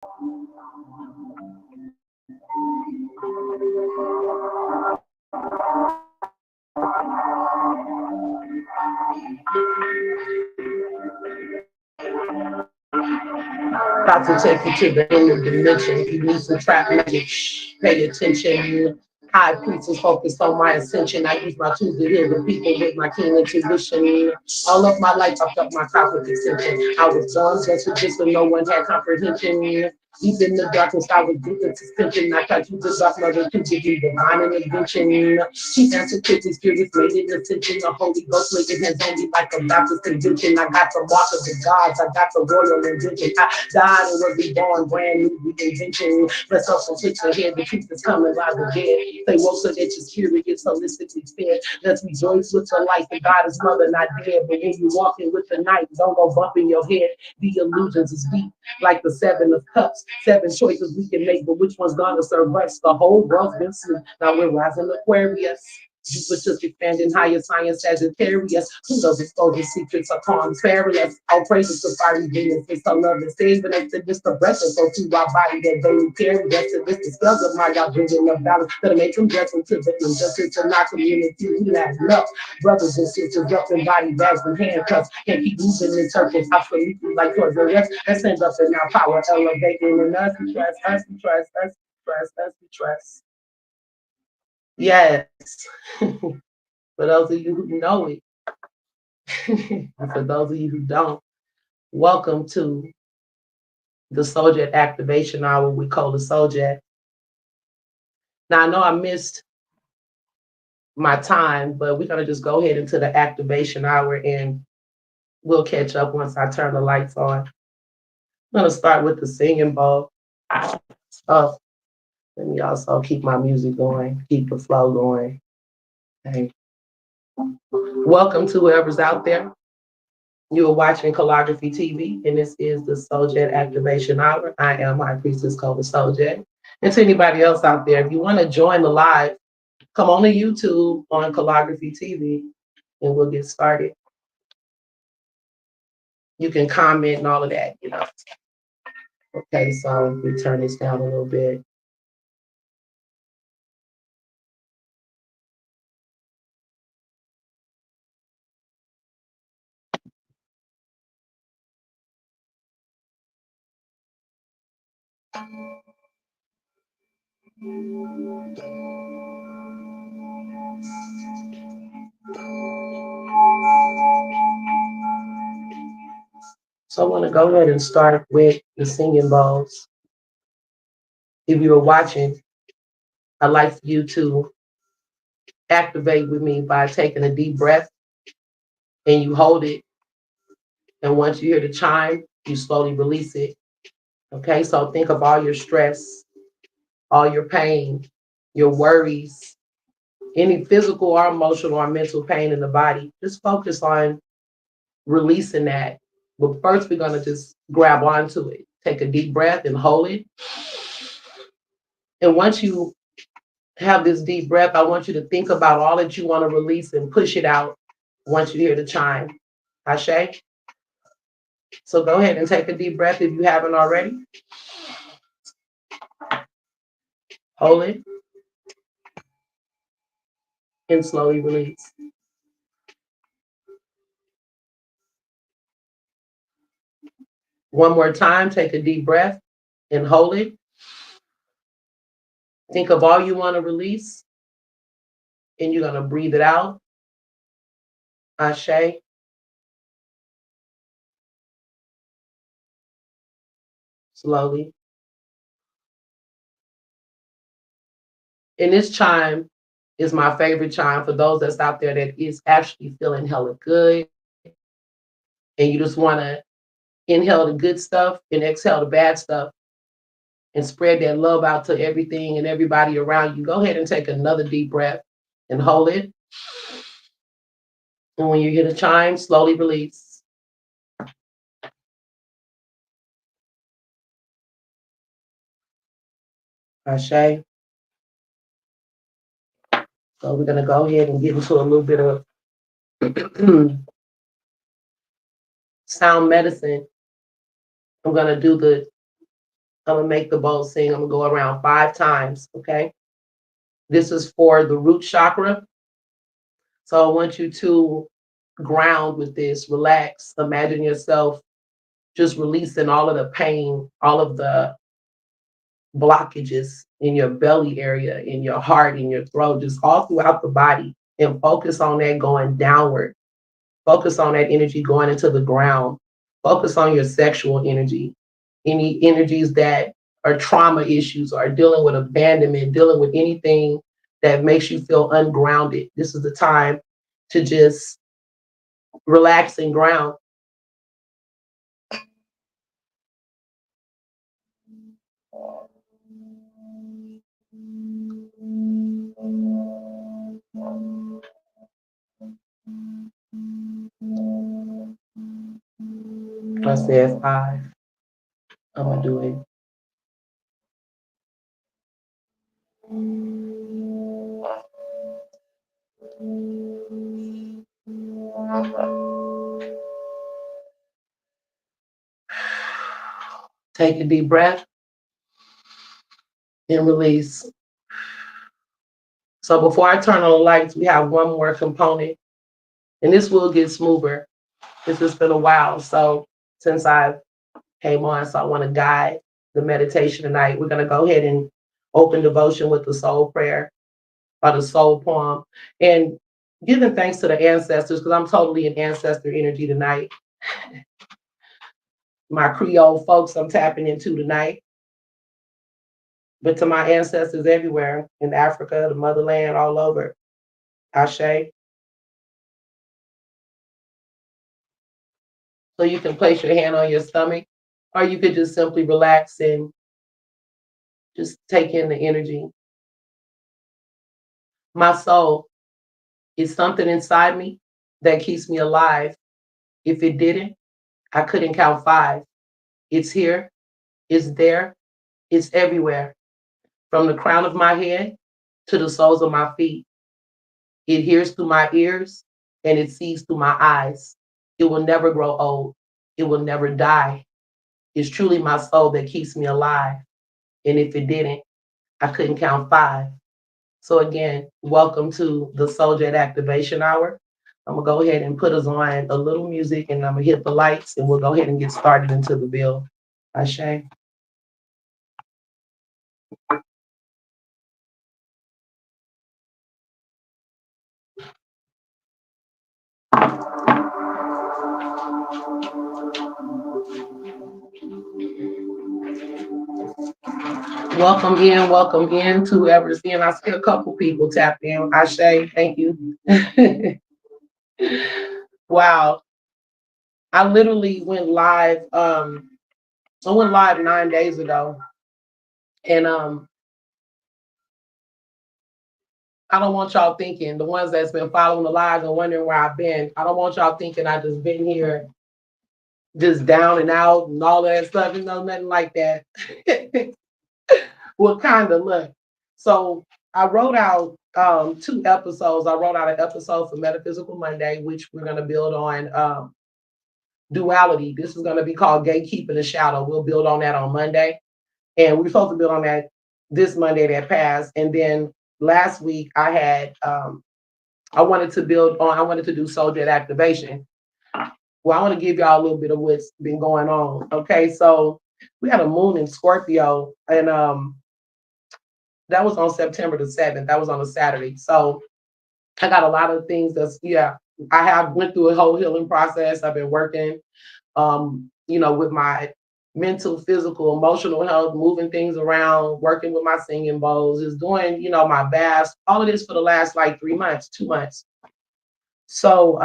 About to take you to the inner dimension. You need some trap magic. Pay attention. High priestess focused on my ascension. I use my tools to heal the people with my keen intuition. All of my life, I felt my cosmic extension. I was born just with this, but no one had comprehension. Deep in the darkness, I was deep in suspension. I tried to disrupt mother to give you divine intervention. She answered quickly, spirits made it attention. The Holy Ghost making hands on me like a Baptist convention. I got the mark of the gods, I got the royal invention. I died and was reborn, brand new reinvention. Let's also switch the head, the truth is coming out the dead. They woke so that your spirit gets holistically fed. Let's rejoice with the light. The God is mother, not dead. But when you walk in with the night, don't go bumping your head. The illusions is deep, like the seven of cups. Seven choices we can make, but which one's gonna serve us? The whole world's been asleep. Now we're rising Aquarius. Jupiter's expanding higher science Sagittarius. Pluto's exposing secrets of calm fairies. All praises to fiery Venus. It's a love and saving us to just the breath of so to our body that daily carry us to this discover my God bringing the balance that'll make them dress into the injustice to not community. We lack love. Brothers and sisters up in body bags and handcuffs. Can't keep moving in circles. Absolutely like towards the rest. Let's stand up in our power, elevating in us. We trust, us, we trust, us, we trust, us, we trust. Yes. For those of you who know it, and for those of you who don't, welcome to the Soljet Activation Hour. We call it Soljet. Now, I know I missed my time, but we're going to just go ahead into the activation hour and we'll catch up once I turn the lights on. I'm going to start with the singing bowl. Oh, let me also keep my music going, keep the flow going. Okay. Welcome to whoever's out there. You are watching Calligraphy TV, and this is the Soljet Activation Hour. I am High Priestess Cobra Soljet. And to anybody else out there, if you want to join the live, come on to YouTube on Calligraphy TV, and we'll get started. You can comment and all of that, you know. Okay, so we turn this down a little bit. So I want to go ahead and start with the singing bowls. If you are watching, I'd like for you to activate with me by taking a deep breath and you hold it. And once you hear the chime, you slowly release it. Okay, so think of all your stress, all your pain, your worries, any physical or emotional or mental pain in the body. Just focus on releasing that. But first, we're going to just grab onto it. Take a deep breath and hold it. And once you have this deep breath, I want you to think about all that you want to release and push it out once you hear the chime. Ashe? So go ahead and take a deep breath if you haven't already. Hold it. And slowly release. One more time, take a deep breath and hold it. Think of all you want to release, and you're going to breathe it out. Ashe. Slowly. And this chime is my favorite chime for those that's out there that is actually feeling hella good. And you just want to inhale the good stuff and exhale the bad stuff and spread that love out to everything and everybody around you. Go ahead and take another deep breath and hold it. And when you hear the chime, slowly release. Ashe. So we're going to go ahead and get into a little bit of sound medicine. I'm going to do the I'm gonna make the bowl sing. I'm gonna go around 5 times, okay? This is for the root chakra. So I want you to ground with this, relax, imagine yourself just releasing all of the pain, all of the blockages in your belly area, in your heart, in your throat, just all throughout the body, and focus on that going downward. Focus on that energy going into the ground. Focus on your sexual energy, any energies that are trauma issues or dealing with abandonment, dealing with anything that makes you feel ungrounded. This is the time to just relax and ground. I said 5. I'm gonna do it. Take a deep breath and release. So before I turn on the lights, we have one more component, and this will get smoother. This has been a while. So since I came on, so I want to guide the meditation tonight. We're going to go ahead and open devotion with the soul prayer or the soul poem, and giving thanks to the ancestors, because I'm totally in ancestor energy tonight. My Creole folks I'm tapping into tonight, but to my ancestors everywhere in Africa, the motherland, all over. Ashe. So you can place your hand on your stomach, or you could just simply relax and just take in the energy. My soul is something inside me that keeps me alive. If it didn't, I couldn't count 5. It's here, it's there, it's everywhere, from the crown of my head to the soles of my feet. It hears through my ears and it sees through my eyes. It will never grow old. It will never die. It's truly my soul that keeps me alive. And if it didn't, I couldn't count 5. So again, welcome to the Soljet Activation Hour. I'm gonna go ahead and put us on a little music, and I'm gonna hit the lights, and we'll go ahead and get started into the bill. Ashe. Welcome in to whoever's in. I see a couple people tapped in. Ashe, thank you. Wow. I literally went live. I went live 9 days ago, and I don't want y'all thinking, the ones that's been following the lives and wondering where I've been. I don't want y'all thinking I just been here just down and out and all that stuff. You know, nothing like that. Well, kind of look. So I wrote out 2 episodes. I wrote out an episode for Metaphysical Monday, which we're going to build on duality. This is going to be called Gatekeeping the Shadow. We'll build on that on Monday. And we're supposed to build on that this Monday that passed. And then last week I had, I wanted to do Soljet activation. Well, I want to give y'all a little bit of what's been going on. Okay, so we had a moon in Scorpio, and that was on September the 7th. That was on a Saturday. So I got a lot of things I have went through a whole healing process. I've been working, with my mental, physical, emotional health, moving things around, working with my singing bowls, is doing, my baths, all of this for the last like 3 months, 2 months. So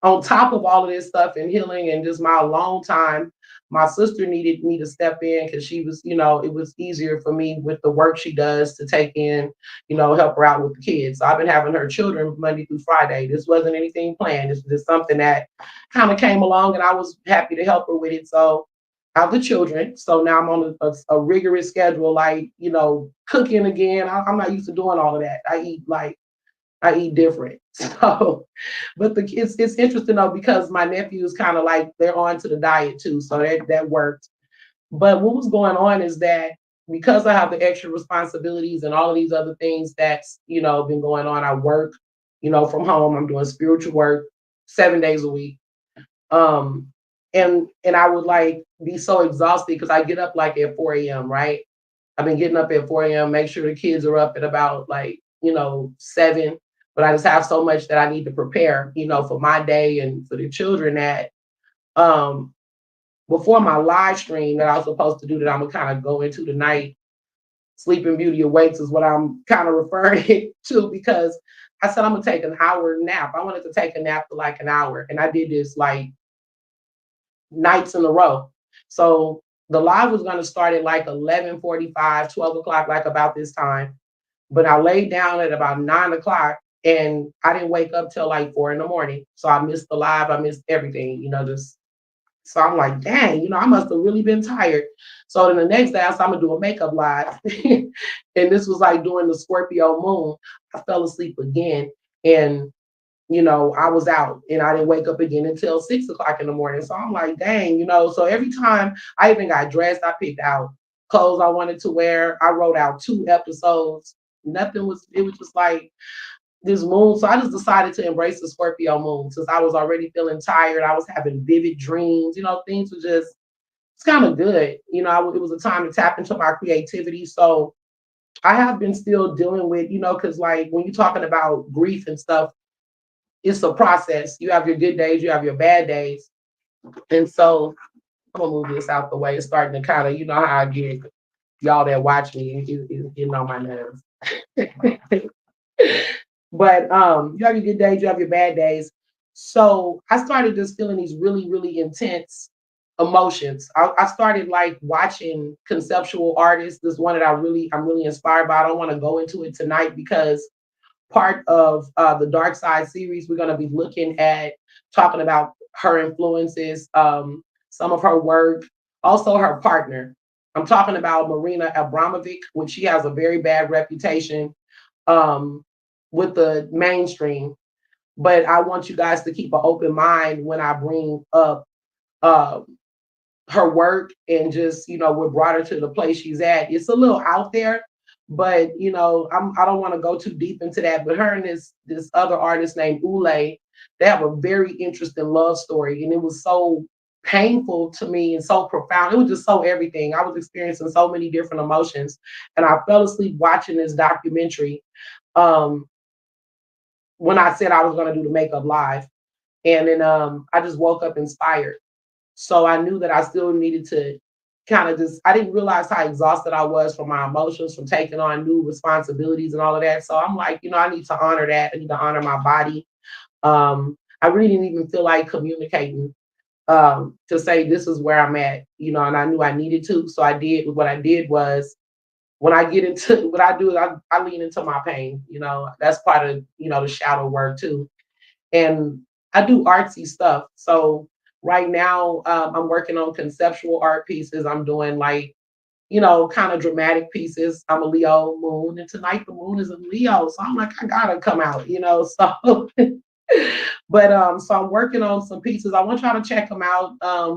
on top of all of this stuff and healing and just my alone time, my sister needed me to step in because she was, it was easier for me with the work she does to take in, help her out with the kids. So I've been having her children Monday through Friday. This wasn't anything planned. This was just something that kind of came along, and I was happy to help her with it. So I have the children. So now I'm on a rigorous schedule, like, cooking again. I'm not used to doing all of that. I eat different. So, but it's interesting though, because my nephews kind of like, they're on to the diet too. So that worked. But what was going on is that because I have the extra responsibilities and all of these other things that's, been going on, I work, from home. I'm doing spiritual work 7 days a week. Um, and I would like be so exhausted because I get up like at 4 a.m., right? I've been getting up at 4 a.m., make sure the kids are up at about like, 7. But I just have so much that I need to prepare, for my day and for the children that um before my live stream that I was supposed to do that I'm gonna kind of go into tonight, Sleeping Beauty Awakes is what I'm kind of referring it to because I said I'm gonna take an hour nap. I wanted to take a nap for like an hour, and I did this like nights in a row. So the live was gonna start at like 11:45, 12 o'clock, like about this time. But I laid down at about 9 o'clock and I didn't wake up till like 4 in the morning. So I missed the live, I missed everything, just so I'm like, dang, I must have really been tired. So then the next day I said, I'm gonna do a makeup live. And this was like during the Scorpio moon. I fell asleep again. And I was out and I didn't wake up again until 6 o'clock in the morning. So I'm like, dang, so every time I even got dressed, I picked out clothes I wanted to wear. I wrote out 2 episodes. Nothing was, it was just like this moon. So I just decided to embrace the Scorpio moon since I was already feeling tired. I was having vivid dreams, things were just, it's kind of good. It was a time to tap into my creativity. So I have been still dealing with, because like when you're talking about grief and stuff, it's a process. You have your good days, you have your bad days. And so I'm gonna move this out the way. It's starting to kind of, how I get y'all that watch me, getting on my nerves. But you have your good days, you have your bad days. So I started just feeling these really, really intense emotions. I started like watching conceptual artists. This one that I'm really inspired by. I don't want to go into it tonight because part of the Dark Side series, we're going to be looking at talking about her influences, some of her work, also her partner. I'm talking about Marina Abramovic, which she has a very bad reputation um, with the mainstream. But I want you guys to keep an open mind when I bring up uh, her work and just what brought her to the place she's at. It's a little out there, but I don't want to go too deep into that. But her and this other artist named Ule, they have a very interesting love story, and it was so painful to me and so profound. It was just so everything. I was experiencing so many different emotions, and I fell asleep watching this documentary um, when I said I was going to do the makeup live, and then I just woke up inspired. So I knew that I still needed to kind of just, I didn't realize how exhausted I was from my emotions, from taking on new responsibilities and all of that. So I'm like, I need to honor that. I need to honor my body. I really didn't even feel like communicating to say this is where I'm at, and I knew I needed to. So I did, what I did was when I get into what I do, I lean into my pain, that's part of, the shadow work too. And I do artsy stuff. So right now, I'm working on conceptual art pieces. I'm doing like, kind of dramatic pieces. I'm a Leo moon, and tonight the moon is in Leo, so I'm like, I gotta come out, So, but so I'm working on some pieces. I want y'all to check them out.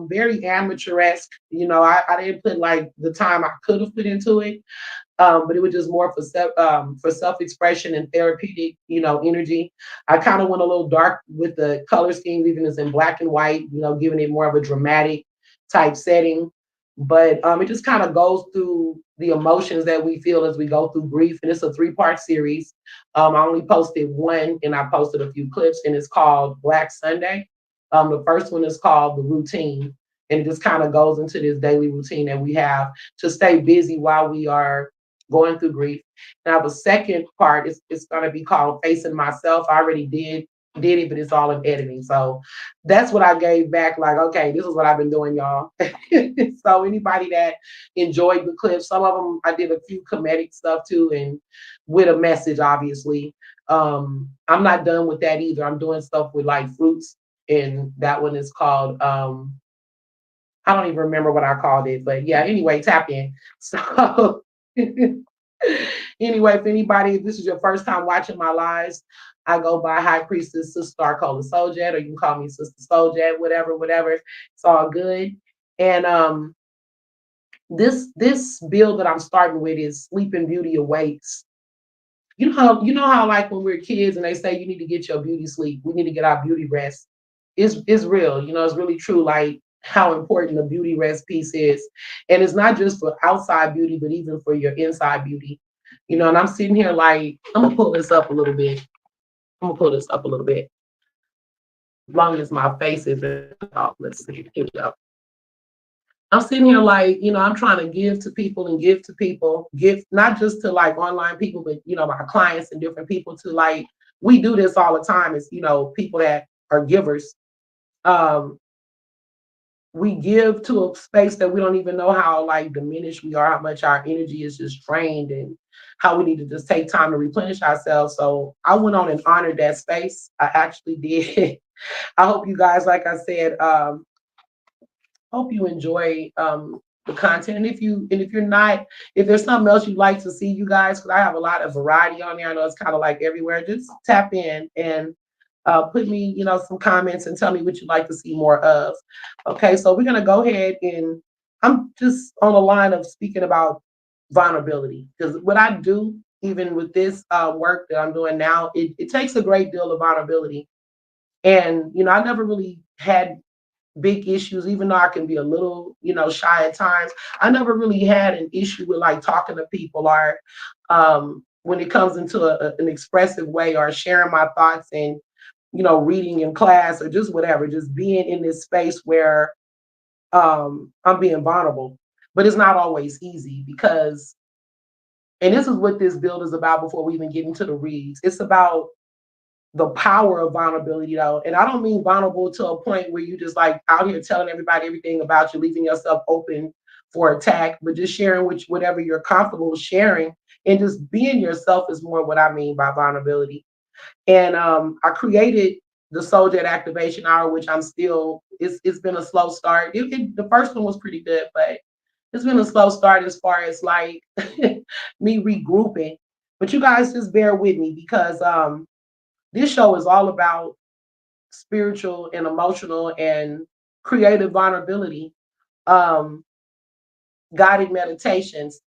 Very amateuresque. I didn't put like the time I could have put into it, but it was just more for self expression and therapeutic, energy. I kind of went a little dark with the color scheme, even as in black and white, giving it more of a dramatic type setting. But it just kind of goes through the emotions that we feel as we go through grief, and it's a 3-part series. I only posted one, and I posted a few clips, and it's called Black Sunday. The first one is called The Routine, and it just kind of goes into this daily routine that we have to stay busy while we are going through grief. Now the second part is it's going to be called Facing Myself. I already did it, but it's all in editing. So that's what I gave back. Like, okay, this is what I've been doing, y'all. So anybody that enjoyed the clips, some of them I did a few comedic stuff too, and with a message, obviously. I'm not done with that either. I'm doing stuff with like fruits, and that one is called I don't even remember what I called it, but yeah, anyway, tap in. So anyway, if anybody, if this is your first time watching my lives, I go by High Priestess Sister Starcola Soljet, or you can call me Sister Soljet, whatever, whatever. It's all good. And This build that I'm starting with is Sleeping Beauty Awaits. You know how like when we're kids and they say you need to get your beauty sleep, we need to get our beauty rest. It's real, it's really true, like how important the beauty rest piece is. And it's not just for outside beauty, but even for your inside beauty. And I'm sitting here like I'm gonna pull this up a little bit. I'm gonna pull this up a little bit. As long as my face isn't off. Let's see. Here we go. I'm sitting here like, I'm trying to give to people and give to people, give not just to like online people, but my clients and different people to like, we do this all the time. It's, people that are givers. Um, we give to a space that we don't even know how like diminished we are, how much our energy is just drained and how we need to just take time to replenish ourselves. So I went on and honored that space. I actually did. I hope you guys, like I said, hope you enjoy the content. And if you're not, if there's something else you'd like to see, you guys, because I have a lot of variety on there. I know it's kind of like everywhere. Just tap in and put me, some comments and tell me what you'd like to see more of. Okay, so we're gonna go ahead and I'm just on the line of speaking about vulnerability because what I do, even with this work that I'm doing now, it takes a great deal of vulnerability. And I never really had big issues, even though I can be a little, shy at times. I never really had an issue with like talking to people or when it comes into an expressive way or sharing my thoughts and, reading in class or just whatever, just being in this space where I'm being vulnerable. But it's not always easy because, and this is what this build is about before we even get into the reads. It's about the power of vulnerability though. And I don't mean vulnerable to a point where you just like out here telling everybody everything about you, leaving yourself open for attack, but just sharing whatever you're comfortable sharing and just being yourself is more what I mean by vulnerability. And I created the Soljet Activation Hour, which I'm still, it's been a slow start. The first one was pretty good, but it's been a slow start as far as like me regrouping. But you guys just bear with me because this show is all about spiritual and emotional and creative vulnerability, um, guided meditations,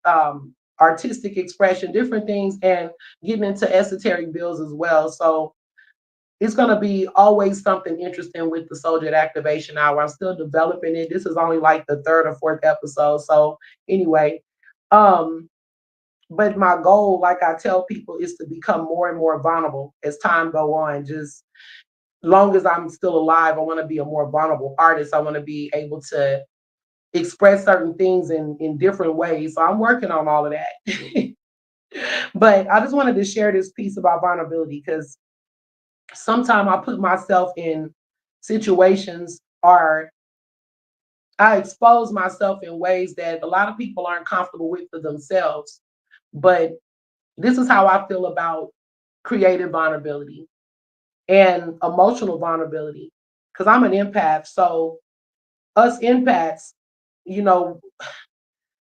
artistic expression, different things, and getting into esoteric builds as well. So it's going to be always something interesting with the Soldier Activation Hour. I'm still developing it. This is only like the third or fourth episode. So anyway, um, but my goal, like I tell people, is to become more and more vulnerable as time go on. Just long as I'm still alive, I want to be a more vulnerable artist. I want to be able to express certain things in different ways. So I'm working on all of that. But I just wanted to share this piece about vulnerability because sometimes I put myself in situations or I expose myself in ways that a lot of people aren't comfortable with for themselves. But this is how I feel about creative vulnerability and emotional vulnerability because I'm an empath. So us empaths, you know,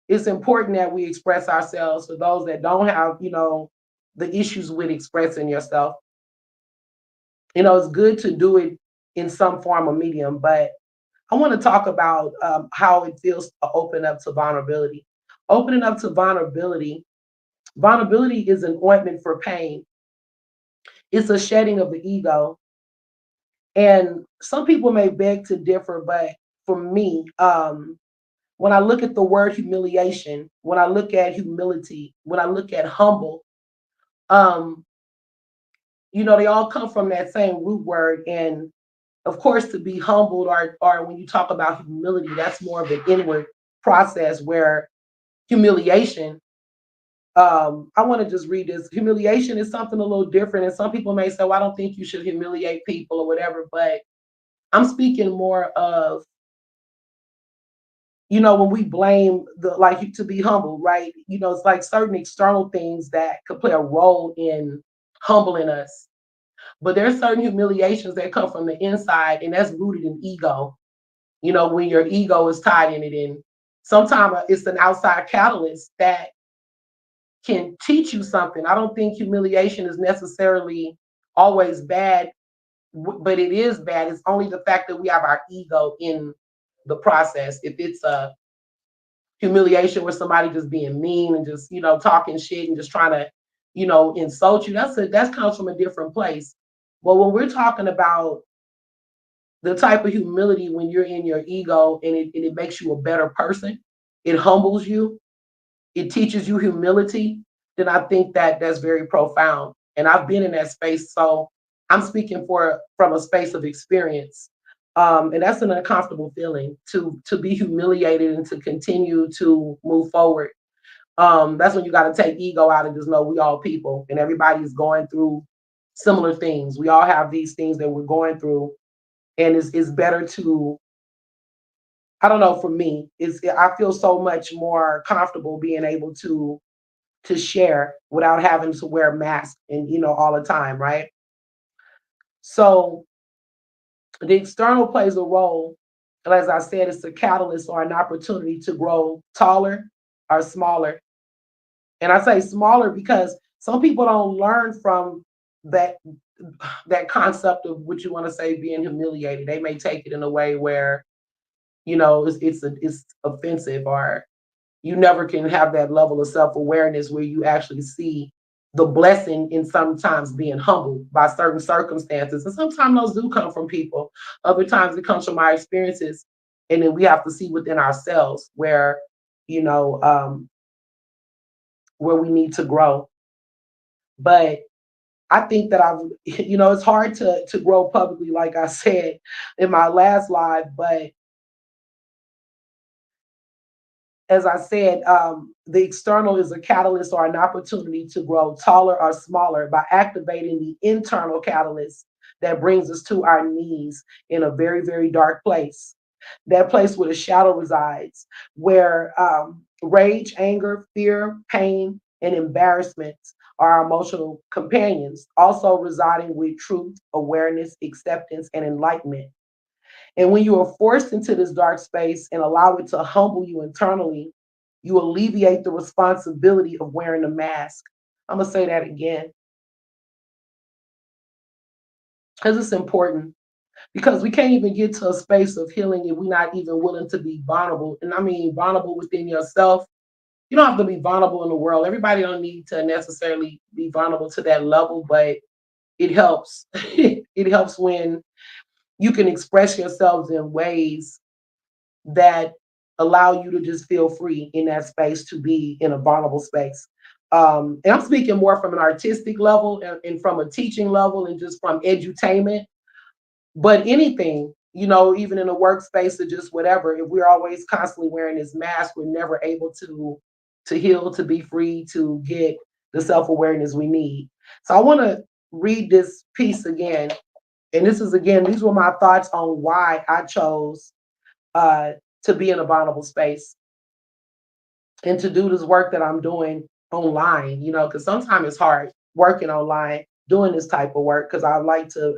it's important that we express ourselves. For those that don't have, the issues with expressing yourself, it's good to do it in some form or medium. But I want to talk about how it feels to open up to vulnerability. Opening up to vulnerability is an ointment for pain. It's a shedding of the ego. And some people may beg to differ, but for me, when I look at the word humiliation, when I look at humility, when I look at humble, um, they all come from that same root word. And of course, to be humbled or when you talk about humility, that's more of an inward process where humiliation, I want to just read this. Humiliation is something a little different. And some people may say, well, I don't think you should humiliate people or whatever, but I'm speaking more of when we blame the like to be humble, right? It's like certain external things that could play a role in humbling us. But there's certain humiliations that come from the inside, and that's rooted in ego. When your ego is tied in it, and sometimes it's an outside catalyst that can teach you something. I don't think humiliation is necessarily always bad, but it is bad. It's only the fact that we have our ego in the process. If it's a humiliation where somebody just being mean and just, talking shit and just trying to, insult you. That comes from a different place. But when we're talking about the type of humility when you're in your ego and it makes you a better person, it humbles you, it teaches you humility, then I think that that's very profound. And I've been in that space, so I'm speaking from a space of experience. And that's an uncomfortable feeling to be humiliated and to continue to move forward. That's when you got to take ego out and just know we all people and everybody's going through similar things. We all have these things that we're going through, and it's better to, I don't know, for me, I feel so much more comfortable being able to share without having to wear a mask and all the time, right? So the external plays a role, and as I said, it's a catalyst or an opportunity to grow taller or smaller. And I say smaller because some people don't learn from that that concept of what you want to say being humiliated. They may take it in a way where it's offensive, or you never can have that level of self-awareness where you actually see the blessing in sometimes being humbled by certain circumstances. And sometimes those do come from people. Other times it comes from our experiences. And then we have to see within ourselves you know, um, where we need to grow. But I think that it's hard to grow publicly, like I said in my last live, but as I said, the external is a catalyst or an opportunity to grow taller or smaller by activating the internal catalyst that brings us to our knees in a very, very dark place. That place where the shadow resides, where rage, anger, fear, pain, and embarrassment are our emotional companions, also residing with truth, awareness, acceptance, and enlightenment. And when you are forced into this dark space and allow it to humble you internally, you alleviate the responsibility of wearing a mask. I'm going to say that again because it's important. Because we can't even get to a space of healing if we're not even willing to be vulnerable. And I mean, vulnerable within yourself. You don't have to be vulnerable in the world. Everybody don't need to necessarily be vulnerable to that level, but it helps. It helps when you can express yourselves in ways that allow you to just feel free in that space to be in a vulnerable space. And I'm speaking more from an artistic level and from a teaching level and just from edutainment. But anything, even in a workspace or just whatever, if we're always constantly wearing this mask, we're never able to heal, to be free, to get the self-awareness we need. So I want to read this piece again. And these were my thoughts on why I chose uh, to be in a vulnerable space and to do this work that I'm doing online, because sometimes it's hard working online, doing this type of work, because I like to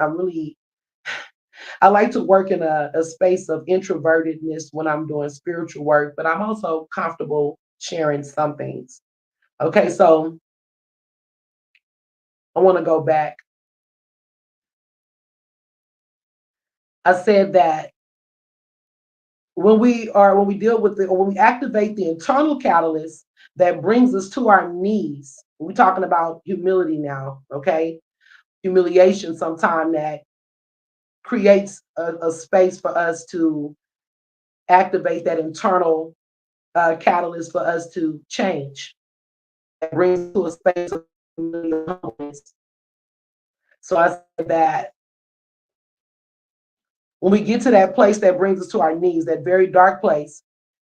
work in a space of introvertedness when I'm doing spiritual work, but I'm also comfortable sharing some things. Okay, so I want to go back. I said that when we activate the internal catalyst that brings us to our knees, we're talking about humility now, okay? Humiliation sometime that creates a space for us to activate that internal catalyst for us to change. That brings us to a space of humility. So I said that when we get to that place that brings us to our knees, that very dark place,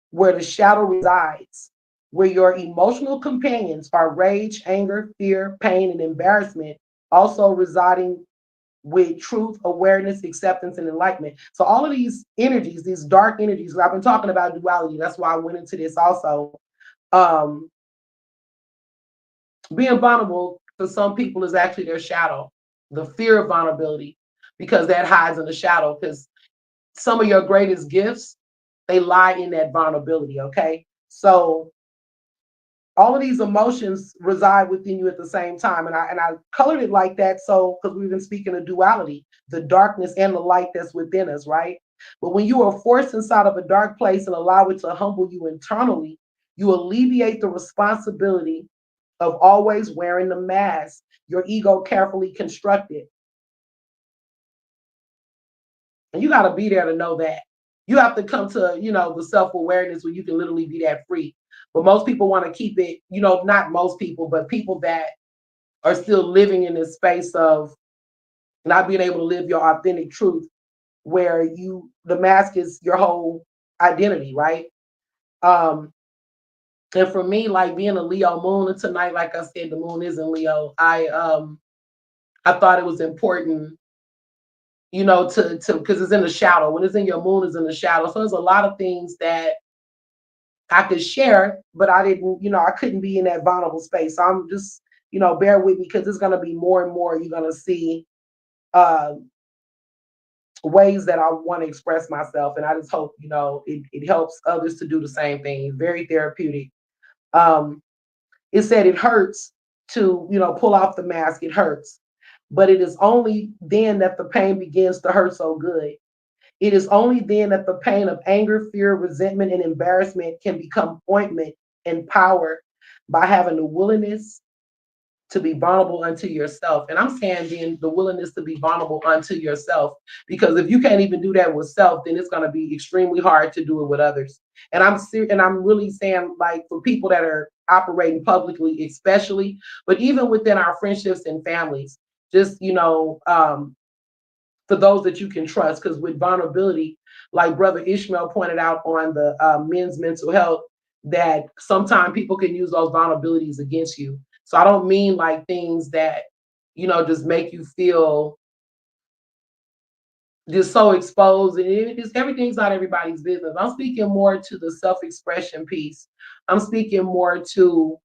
where the shadow resides, where your emotional companions are rage, anger, fear, pain, and embarrassment, also residing with truth, awareness, acceptance, and enlightenment. So all of these energies, these dark energies, I've been talking about duality. That's why I went into this also. Um, Being vulnerable for some people is actually their shadow, the fear of vulnerability, because that hides in the shadow. Because some of your greatest gifts, they lie in that vulnerability. Okay. So all of these emotions reside within you at the same time. And I colored it like that. So, because we've been speaking of duality, the darkness and the light that's within us, right? But when you are forced inside of a dark place and allow it to humble you internally, You alleviate the responsibility of always wearing the mask your ego carefully constructed. And you got to be there to know that. You have to come to, the self-awareness where you can literally be that free. But most people want to keep it, not most people, but people that are still living in this space of not being able to live your authentic truth, where the mask is your whole identity, right? Um, and for me, like being a Leo moon, and tonight, like I said, the moon is in Leo. I thought it was important, to because it's in the shadow. When it's in your moon, it's in the shadow. So there's a lot of things that I could share, but I didn't, I couldn't be in that vulnerable space. So I'm just, bear with me because it's gonna be more and more you're gonna see uh ways that I want to express myself. And I just hope, it helps others to do the same thing. It's very therapeutic. Um, it said it hurts to, pull off the mask. It hurts. But it is only then that the pain begins to hurt so good. It is only then that the pain of anger, fear, resentment, and embarrassment can become ointment and power by having the willingness to be vulnerable unto yourself. And I'm saying then the willingness to be vulnerable unto yourself, because if you can't even do that with self, then it's going to be extremely hard to do it with others. And I'm really saying, like, for people that are operating publicly, especially, but even within our friendships and families, just, for those that you can trust, because with vulnerability, like Brother Ishmael pointed out on the men's mental health, that sometimes people can use those vulnerabilities against you. So I don't mean like things that, just make you feel just so exposed. And everything's not everybody's business. I'm speaking more to the self-expression piece. I'm speaking more to,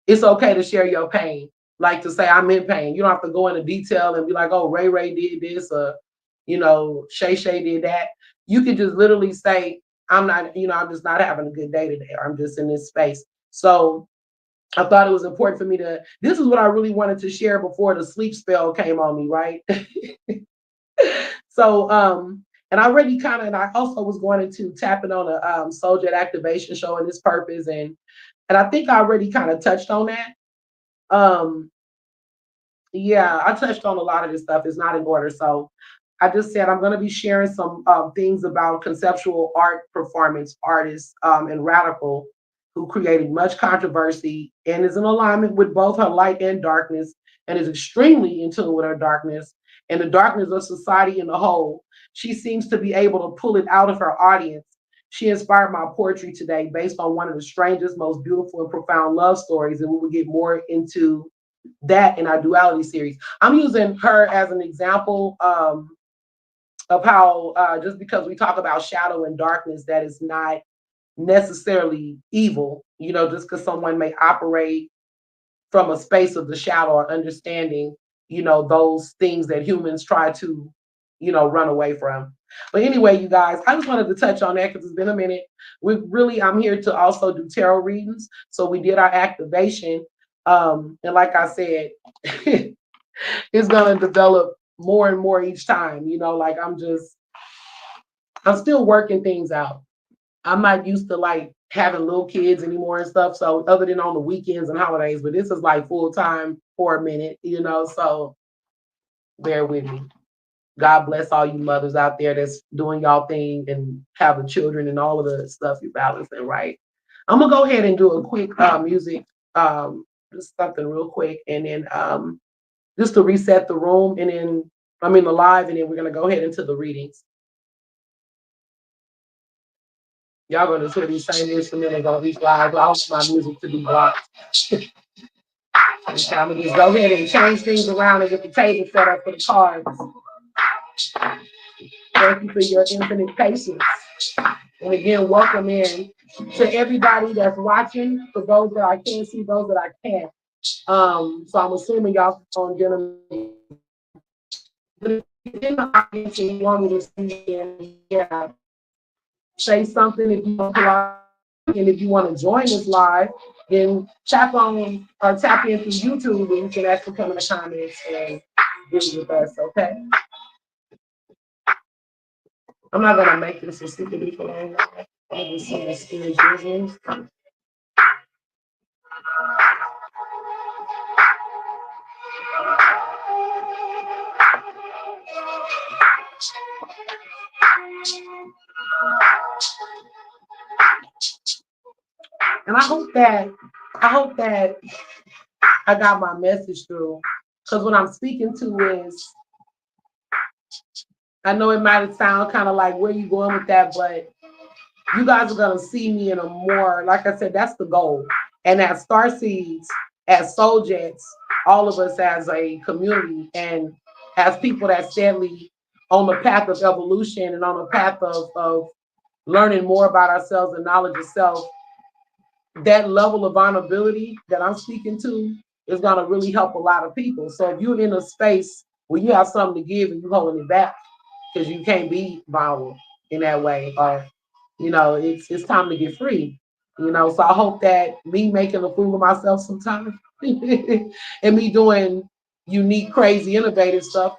it's okay to share your pain. Like to say, I'm in pain. You don't have to go into detail and be like, oh, Ray did this, or, Shay did that. You could just literally say, I'm not, I'm just not having a good day today, or I'm just in this space. So I thought it was important for me this is what I really wanted to share before the sleep spell came on me, right? So, and I already and I also was going into tapping on a Soljet activation, showing its purpose. And I think I already kind of touched on that. Um, yeah, I touched on a lot of this stuff. It's not in order. So I just said I'm going to be sharing some things about conceptual art performance artists and Radical, who created much controversy and is in alignment with both her light and darkness, and is extremely in tune with her darkness and the darkness of society in the whole. She seems to be able to pull it out of her audience. She inspired my poetry today based on one of the strangest, most beautiful, and profound love stories, and we will get more into that in our duality series. I'm using her as an example of how just because we talk about shadow and darkness, that is not necessarily evil, just because someone may operate from a space of the shadow or understanding, those things that humans try to, run away from. But anyway, you guys, I just wanted to touch on that because it's been a minute. I'm here to also do tarot readings. So we did our activation. And like I said, it's going to develop more and more each time, like I'm still working things out. I'm not used to like having little kids anymore and stuff. So other than on the weekends and holidays, but this is like full time for a minute, so bear with me. God bless all you mothers out there that's doing y'all thing and having children and all of the stuff you're balancing, right? I'm gonna go ahead and do a quick music, just something real quick, and then just to reset the room, and then the live, and then we're gonna go ahead into the readings. Y'all gonna hear these same instrumentals on these live. I want my music to be blocked. I'm gonna just go ahead and change things around and get the table set up for the cards. Thank you for your infinite patience. And again, welcome in to everybody that's watching. For those that I can't see, those that I can't. So I'm assuming y'all on gentlemen. But if you want me to see, yeah, say something if you want to, and if you want to join us live, then tap on or tap in through YouTube, and you can actually come in the comments and visit with us. Okay. I'm not gonna make this a super duper long. I just see the spirit business. And I hope that I got my message through. Because what I'm speaking to is, I know it might sound kind of like where you going with that, but you guys are gonna see me in a more, like I said, that's the goal. And as Starseeds, as Soljets, all of us as a community and as people that steadily on the path of evolution and on the path of learning more about ourselves and knowledge of self, that level of vulnerability that I'm speaking to is gonna really help a lot of people. So if you're in a space where you have something to give and you're holding it back because you can't be vulnerable in that way, or it's time to get free. So I hope that me making a fool of myself sometimes and me doing unique, crazy, innovative stuff,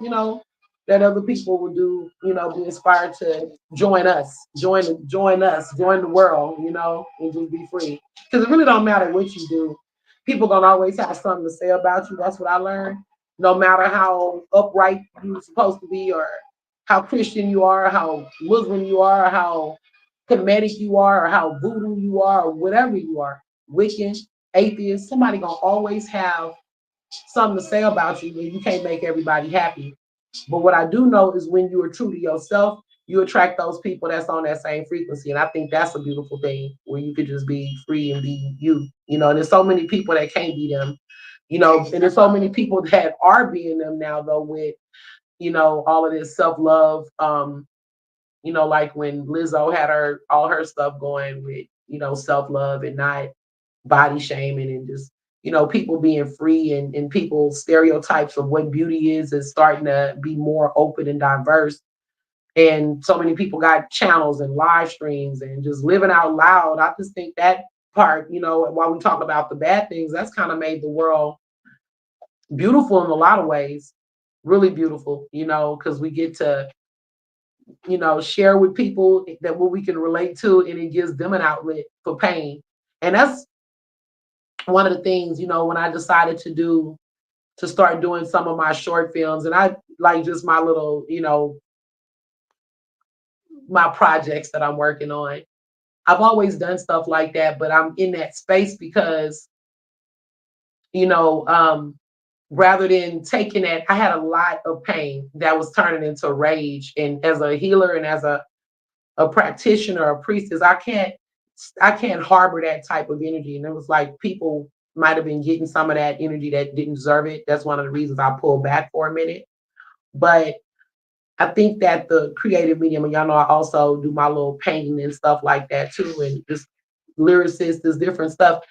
that other people will do, be inspired to join us, join the world, and just be free. Because it really don't matter what you do. People gonna always have something to say about you. That's what I learned. No matter how upright you're supposed to be, or how Christian you are, how Muslim you are, how Kemetic you are, or how voodoo you are, or whatever you are, Wiccan, atheist, somebody gonna always have something to say about you, and you can't make everybody happy. But what I do know is when you are true to yourself, you attract those people that's on that same frequency. And I think that's a beautiful thing where you could just be free and be you. And there's so many people that can't be them, and there's so many people that are being them now though with, all of this self-love. Like when Lizzo had all her stuff going with, self-love and not body shaming and just, people being free, and people's stereotypes of what beauty is starting to be more open and diverse. And so many people got channels and live streams and just living out loud. I just think that part, while we talk about the bad things, that's kind of made the world beautiful in a lot of ways, really beautiful, because we get to share with people that what we can relate to, and it gives them an outlet for pain. And that's one of the things, when I decided to start doing some of my short films, and I like just my little, my projects that I'm working on. I've always done stuff like that, but I'm in that space because, you know, um, rather than taking that, I had a lot of pain that was turning into rage. And as a healer and as a practitioner, a priestess, I can't harbor that type of energy. And it was like people might have been getting some of that energy that didn't deserve it. That's one of the reasons I pulled back for a minute. But I think that the creative medium, and y'all know I also do my little painting and stuff like that too, and just lyricist, this different stuff.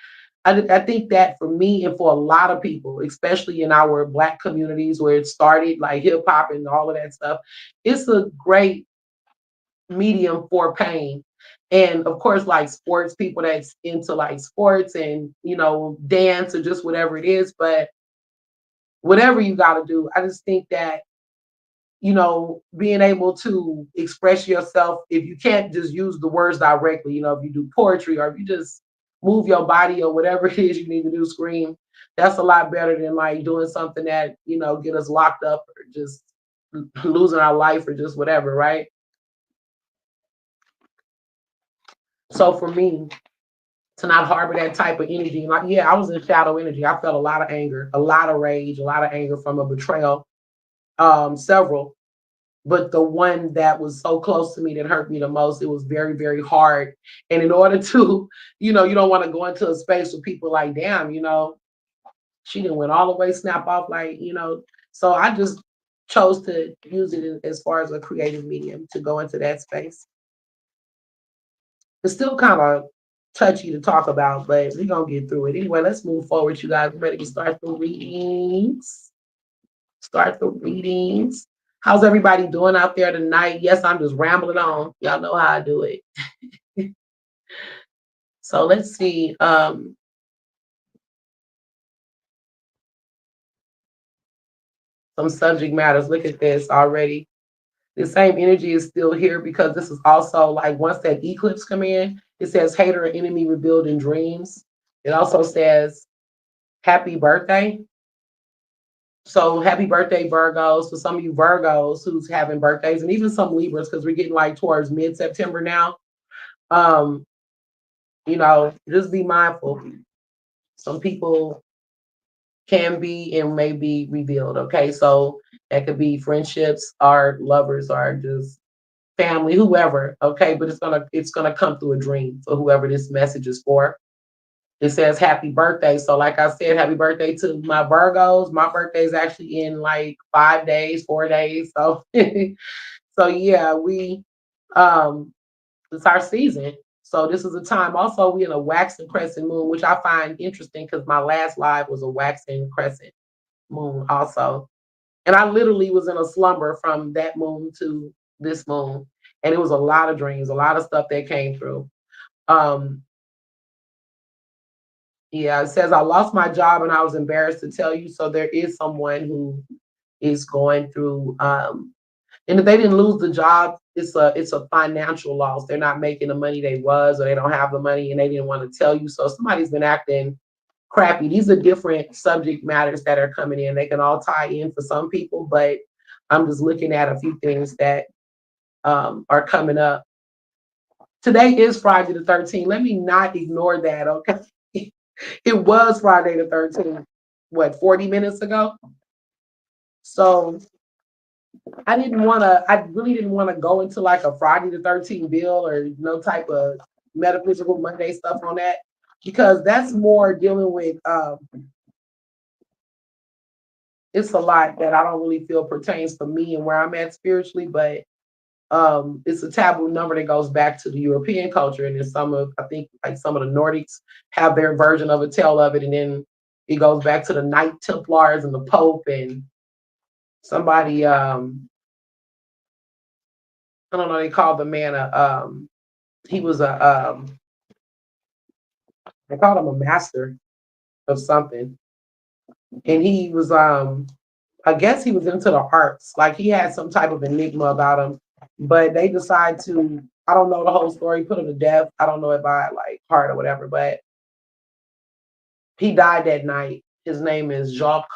I think that for me and for a lot of people, especially in our Black communities where it started, like hip hop and all of that stuff, it's a great medium for pain. And of course, like sports, people that's into like sports and, dance or just whatever it is. But whatever you got to do, I just think that, being able to express yourself, if you can't just use the words directly, if you do poetry or if you just move your body or whatever it is you need to do, scream, that's a lot better than like doing something that, get us locked up or just losing our life or just whatever, right? So for me, to not harbor that type of energy, like, yeah, I was in shadow energy. I felt a lot of anger, a lot of rage, a lot of anger from a betrayal, several. But the one that was so close to me that hurt me the most, it was very, very hard. And in order to, you don't want to go into a space with people like, damn, she didn't went all the way snap off, like, So I just chose to use it as far as a creative medium to go into that space. It's still kind of touchy to talk about, but we're gonna get through it. Anyway, let's move forward, you guys. Ready to start the readings? Start the readings. How's everybody doing out there tonight? Yes, I'm just rambling on. Y'all know how I do it. So let's see. Some subject matters. Look at this already. The same energy is still here because this is also like once that eclipse come in, it says hater and enemy rebuilding dreams. It also says happy birthday. So happy birthday, Virgos, for some of you Virgos who's having birthdays, and even some Libras, because we're getting like towards mid-September now. Um, just be mindful. Some people can be and may be revealed. Okay. So that could be friendships, or lovers, or just family, whoever. Okay. But it's gonna come through a dream for whoever this message is for. It says happy birthday. So like I said, happy birthday to my Virgos. My birthday is actually in like 5 days, 4 days. So so yeah, we um it's our season. So this is a time. Also, we in a waxing crescent moon, which I find interesting because my last live was a waxing crescent moon also. And I literally was in a slumber from that moon to this moon. And it was a lot of dreams, a lot of stuff that came through. Um, yeah, it says I lost my job and I was embarrassed to tell you. So there is someone who is going through and if they didn't lose the job, it's a financial loss. They're not making the money they was, or they don't have the money and they didn't want to tell you. So somebody's been acting crappy. These are different subject matters that are coming in. They can all tie in for some people, but I'm just looking at a few things that are coming up. Today is Friday the 13th. Let me not ignore that, okay? It was Friday the 13th, what, 40 minutes ago? So I really didn't want to go into like a Friday the 13th bill or no type of metaphysical Monday stuff on that, because that's more dealing with it's a lot that I don't really feel pertains to me and where I'm at spiritually, but it's a taboo number that goes back to the European culture, and then I think like some of the Nordics have their version of a tale of it, and then it goes back to the Knight Templars and the Pope and somebody I don't know, they called the man he was they called him a master of something. And he was I guess he was into the arts. Like he had some type of enigma about him. But they decide to, I don't know the whole story, put him to death. I don't know it by like heart or whatever, but he died that night. His name is Jacques,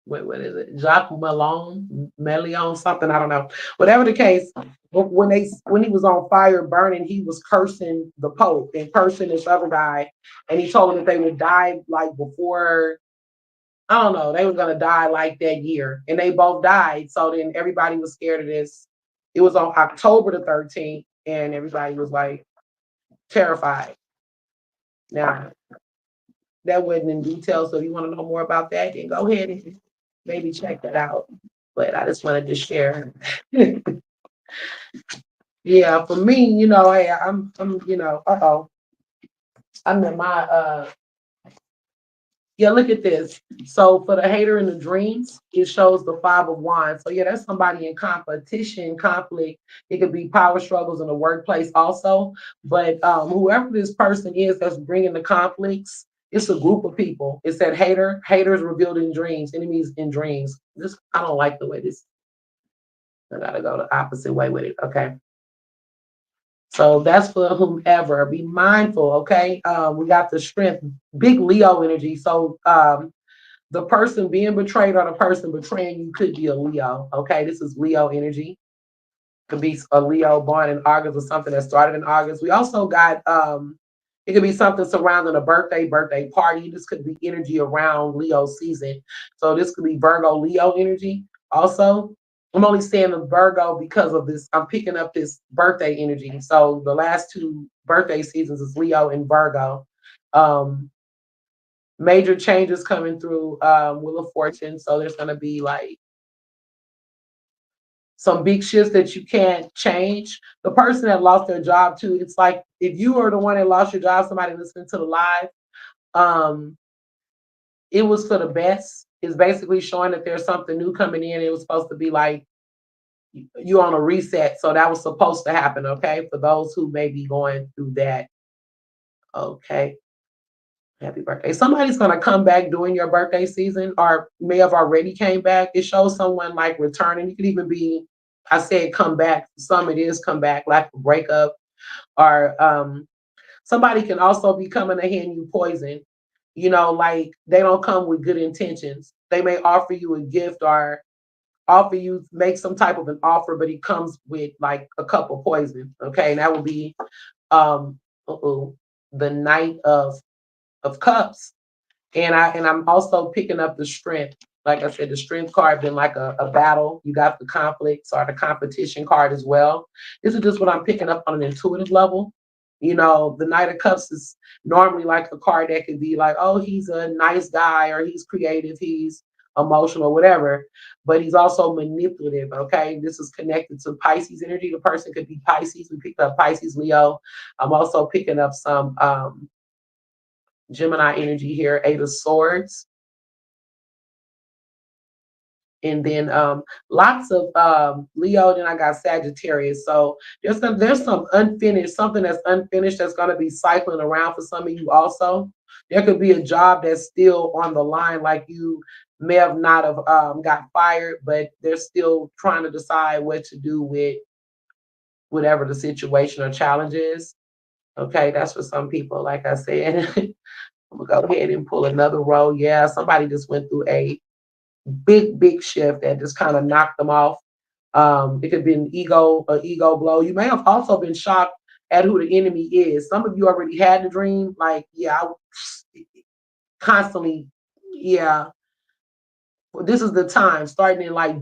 what is it? Jacques Melion, something, I don't know. Whatever the case, when he was on fire burning, he was cursing the Pope and cursing this other guy. And he told them that they would die like before, I don't know, they were gonna die like that year. And they both died. So then everybody was scared of this. It was on October the 13th, and everybody was like terrified. Now, that wasn't in detail. So if you want to know more about that, then go ahead and maybe check that out. But I just wanted to share. Yeah, for me, hey, I'm, I'm in my yeah, look at this. So for the hater in the dreams, it shows the 5 of Wands. So yeah, that's somebody in competition, conflict. It could be power struggles in the workplace also. But whoever this person is that's bringing the conflicts, it's a group of people. It's that haters revealed in dreams, enemies in dreams. This, I don't like the way this. I gotta go the opposite way with it. Okay. So that's for whomever. Be mindful, okay? We got the strength, big Leo energy. So the person being betrayed or the person betraying you could be a Leo. Okay, this is Leo energy. Could be a Leo born in August or something that started in August. We also got it could be something surrounding a birthday party. This could be energy around Leo season. So this could be Virgo Leo energy. Also, I'm only saying the Virgo because of this. I'm picking up this birthday energy. So the last two birthday seasons is Leo and Virgo. Um, Major changes coming through Wheel of Fortune. So there's going to be like some big shifts that you can't change. The person that lost their job too, it's like if you were the one that lost your job, somebody listening to the live, um, it was for the best. It's basically showing that there's something new coming in. It was supposed to be like you on a reset. So that was supposed to happen, okay? For those who may be going through that. Okay. Happy birthday. Somebody's gonna come back during your birthday season or may have already came back. It shows someone like returning. It could even be, I said come back. Some it is come back, like a breakup, or somebody can also be coming to hand you poison. like they don't come with good intentions. They may offer you a gift or offer you make some type of an offer, but it comes with like a cup of poison. Okay, and that would be um the Knight of Cups. And I'm also picking up the strength. Like I said, the strength card been like a battle. You got the conflicts or the competition card as well. This is just what I'm picking up on an intuitive level. The Knight of Cups is normally like a card that could be like, oh, he's a nice guy or he's creative, he's emotional, whatever. But he's also manipulative. Okay, this is connected to Pisces energy. The person could be Pisces. We picked up Pisces, Leo. I'm also picking up some Gemini energy here, Eight of Swords, and then lots of Leo. Then I got Sagittarius. So there's some unfinished, something that's unfinished that's gonna be cycling around for some of you. Also, there could be a job that's still on the line, like you may have not have got fired, but they're still trying to decide what to do with whatever the situation or challenge is. Okay, that's for some people. Like I said, I'm gonna go ahead and pull another row. Yeah, somebody just went through a big shift that just kind of knocked them off. It could be an ego blow. You may have also been shocked at who the enemy is. Some of you already had the dream, like, yeah, constantly, yeah. This is the time starting in like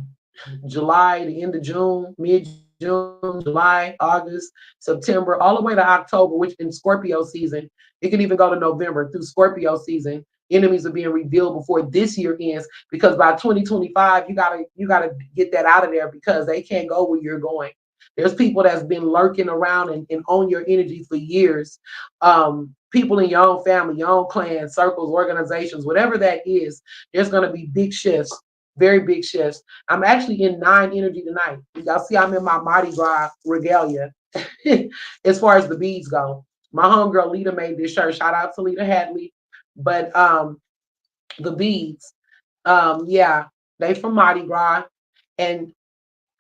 July, the end of June, mid-June, July, August, September, all the way to October, which in Scorpio season, it can even go to November through Scorpio season. Enemies are being revealed before this year ends because by 2025, you gotta get that out of there because they can't go where you're going. There's people that's been lurking around and on your energy for years. People in your own family, your own clan, circles, organizations, whatever that is, there's gonna be big shifts, very big shifts. I'm actually in 9 energy tonight. Y'all see I'm in my Mardi Gras regalia as far as the beads go. My homegirl Lita made this shirt. Shout out to Lita Hadley. But the beads, yeah, they from Mardi Gras. And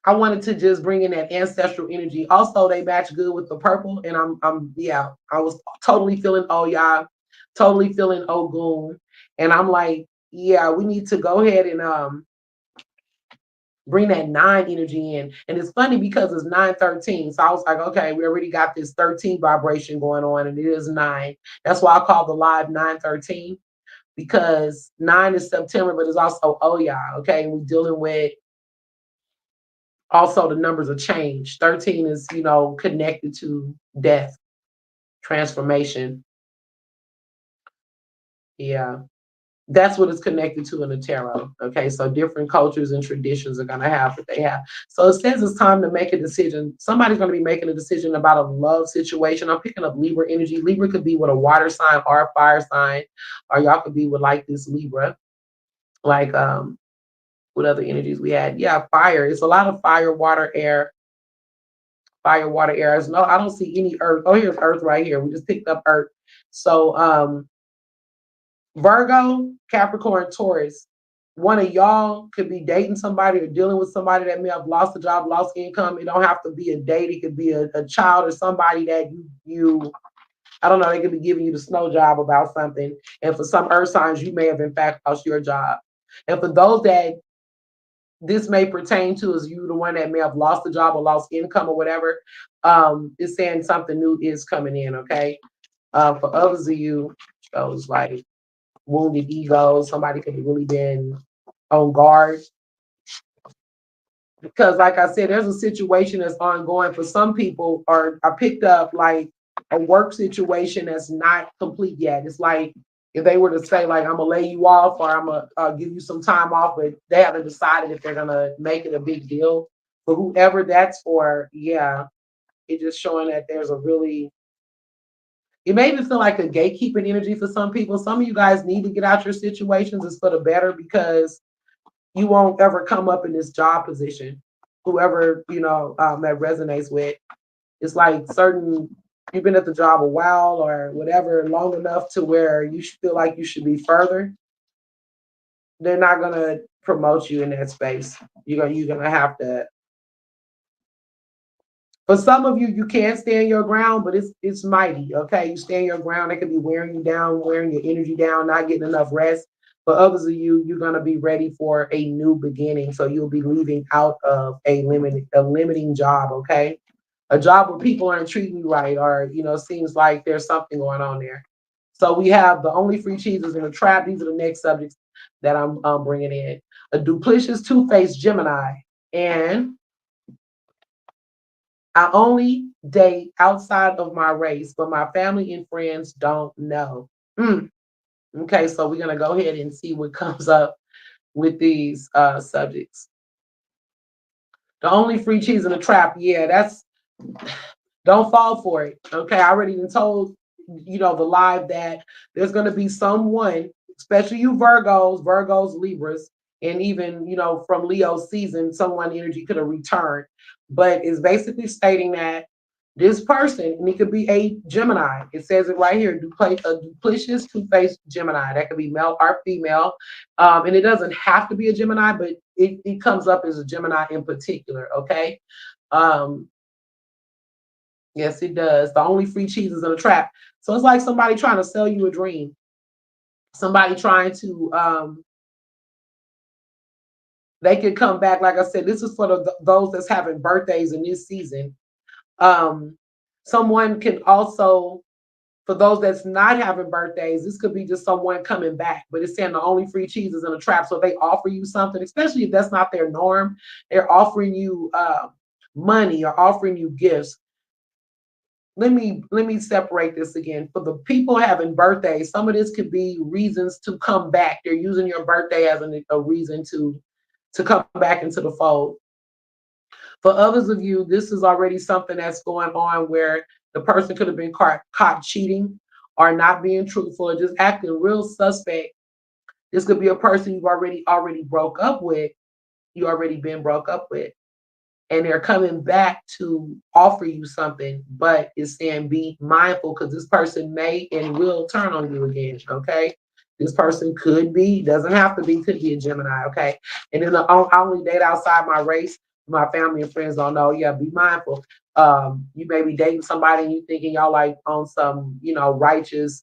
I wanted to just bring in that ancestral energy. Also, they match good with the purple. And yeah, I was totally feeling Oya, totally feeling Ogun. And I'm like, yeah, we need to go ahead and bring that 9 energy in. And it's funny because it's 913. So I was like, okay, we already got this 13 vibration going on, and it is 9. That's why I call the live 913, because 9 is September, but it's also Oya. Okay. And we're dealing with also the numbers of change. 13 is, connected to death, transformation. Yeah. That's what it's connected to in the tarot. Okay, so different cultures and traditions are going to have what they have. So it says it's time to make a decision. Somebody's going to be making a decision about a love situation. I'm picking up Libra energy. Libra could be with a water sign or a fire sign, or y'all could be with like this Libra. Like what other energies we had? Yeah, fire. It's a lot of fire, water, air. Fire, water, air. No, I don't see any earth. Oh, here's earth right here. We just picked up earth. So Virgo, Capricorn, Taurus. One of y'all could be dating somebody or dealing with somebody that may have lost a job, lost income. It don't have to be a date. It could be a child or somebody that you I don't know, they could be giving you the snow job about something. And for some earth signs, you may have in fact lost your job. And for those that this may pertain to, is you the one that may have lost a job or lost income or whatever, it's saying something new is coming in, okay? For others of you, those like wounded egos. Somebody could have really been on guard. Because like I said, there's a situation that's ongoing for some people, or I picked up like a work situation that's not complete yet. It's like if they were to say like, I'm gonna lay you off or I'm gonna give you some time off, but they haven't decided if they're gonna make it a big deal. For whoever that's for, yeah, it's just showing that there's a really, it made me feel like a gatekeeping energy for some people. Some of you guys need to get out your situations. It's for the better, because you won't ever come up in this job position. Whoever, that resonates with. It's like certain, you've been at the job a while or whatever, long enough to where you feel like you should be further. They're not gonna promote you in that space. You're gonna have to For some of you, you can stand your ground, but it's mighty. Okay, you stand your ground. They could be wearing you down, wearing your energy down, not getting enough rest. For others of you, you're gonna be ready for a new beginning. So you'll be leaving out of a limiting job. Okay, a job where people aren't treating you right, or seems like there's something going on there. So we have the only free cheeses in the trap. These are the next subjects that I'm bringing in. A duplicitous, two-faced Gemini, and I only date outside of my race, but my family and friends don't know. Mm. Okay, so we're gonna go ahead and see what comes up with these subjects. The only free cheese in the trap, yeah, that's don't fall for it. Okay, I already been told, the live that there's gonna be someone, especially you Virgos, Libras, and even from Leo season, someone energy could have returned, but it's basically stating that this person, and it could be a Gemini. It says it right here, a duplicitous, two-faced Gemini. That could be male or female, and it doesn't have to be a Gemini, but it comes up as a Gemini in particular. Okay. Um, Yes, it does. The only free cheese is in a trap. So it's like somebody trying to sell you a dream. Somebody trying to they could come back. Like I said, this is for those that's having birthdays in this season. Um, Someone can also, for those that's not having birthdays, this could be just someone coming back. But it's saying the only free cheese is in a trap. So if they offer you something, especially if that's not their norm, they're offering you money or offering you gifts. Let me separate this again. For the people having birthdays, some of this could be reasons to come back. They're using your birthday as a reason to come back into the fold. For others of you, this is already something that's going on where the person could have been caught cheating or not being truthful or just acting real suspect. This could be a person you've already broke up with. You already been broke up with, and they're coming back to offer you something, but it's saying be mindful because this person may and will turn on you again. Okay. This person could be, doesn't have to be, could be a Gemini. Okay. And then I only date outside my race. My family and friends don't know. Yeah, be mindful. You may be dating somebody and you thinking y'all like on some, righteous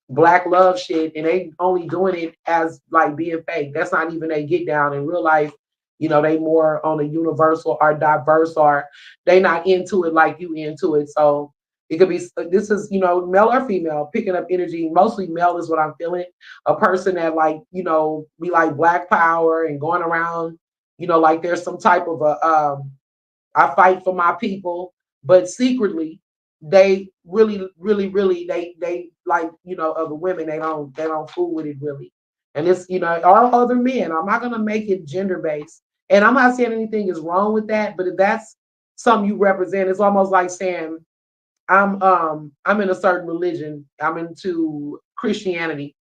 black love shit, and they only doing it as like being fake. That's not even a get down in real life. They more on a universal or diverse, or they not into it like you into it. So it could be, this is, male or female picking up energy. Mostly male is what I'm feeling. A person that like, be like black power and going around, like there's some type of a I fight for my people, but secretly they really they like other women. They don't fool with it really, and it's all other men. I'm not gonna make it gender based, and I'm not saying anything is wrong with that. But if that's something you represent, it's almost like saying I'm in a certain religion. I'm into Christianity,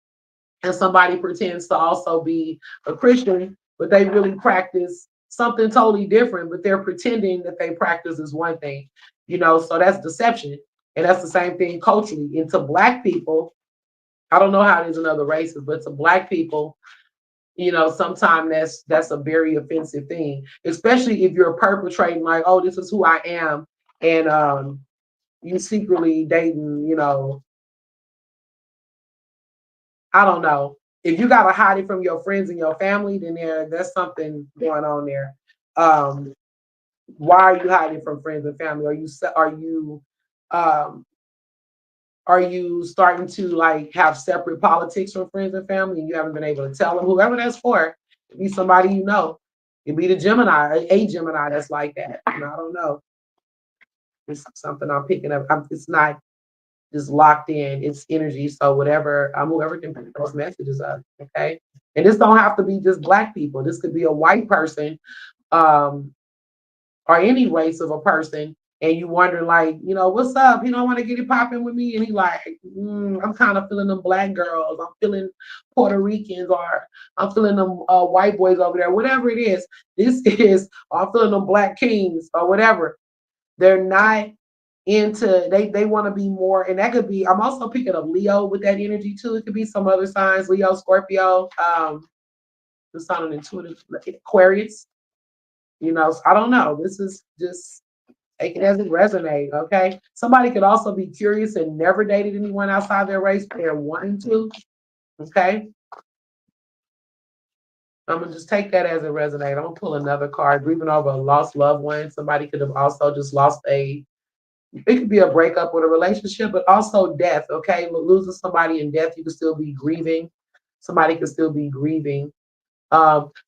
and somebody pretends to also be a Christian, but they really practice something totally different, but they're pretending that they practice is one thing, so that's deception. And that's the same thing culturally. And to black people, I don't know how it is in other races, but to black people, sometimes that's a very offensive thing, especially if you're perpetrating like, oh, this is who I am, and you secretly dating, I don't know. If you gotta hide it from your friends and your family, then there's something going on there. Um, why are you hiding from friends and family? Um, are you starting to like have separate politics from friends and family, and you haven't been able to tell them? Whoever that's for, it be somebody you know. It be the Gemini, a Gemini that's like that. I don't know. It's something I'm picking up. It's not just locked in. It's energy. So whatever, whoever can pick those messages up. Okay. And this don't have to be just black people. This could be a white person, um, or any race of a person. And you wonder, like, what's up? He don't want to get it popping with me. And he like, I'm kind of feeling them black girls. I'm feeling Puerto Ricans, or I'm feeling them white boys over there. Whatever it is, this is, or I'm feeling them black kings or whatever. They're not into, they want to be more, and that could be, I'm also picking up Leo with that energy too. It could be some other signs, Leo, Scorpio, the sign of intuitive, Aquarius. So I don't know. This is just take it as it resonates, okay? Somebody could also be curious and never dated anyone outside their race, but they're wanting to, okay? I'm gonna just take that as it resonates. I'm gonna pull another card, grieving over a lost loved one. Somebody could have also just lost it could be a breakup with a relationship, but also death, okay? Losing somebody in death, you can still be grieving. Somebody could still be grieving.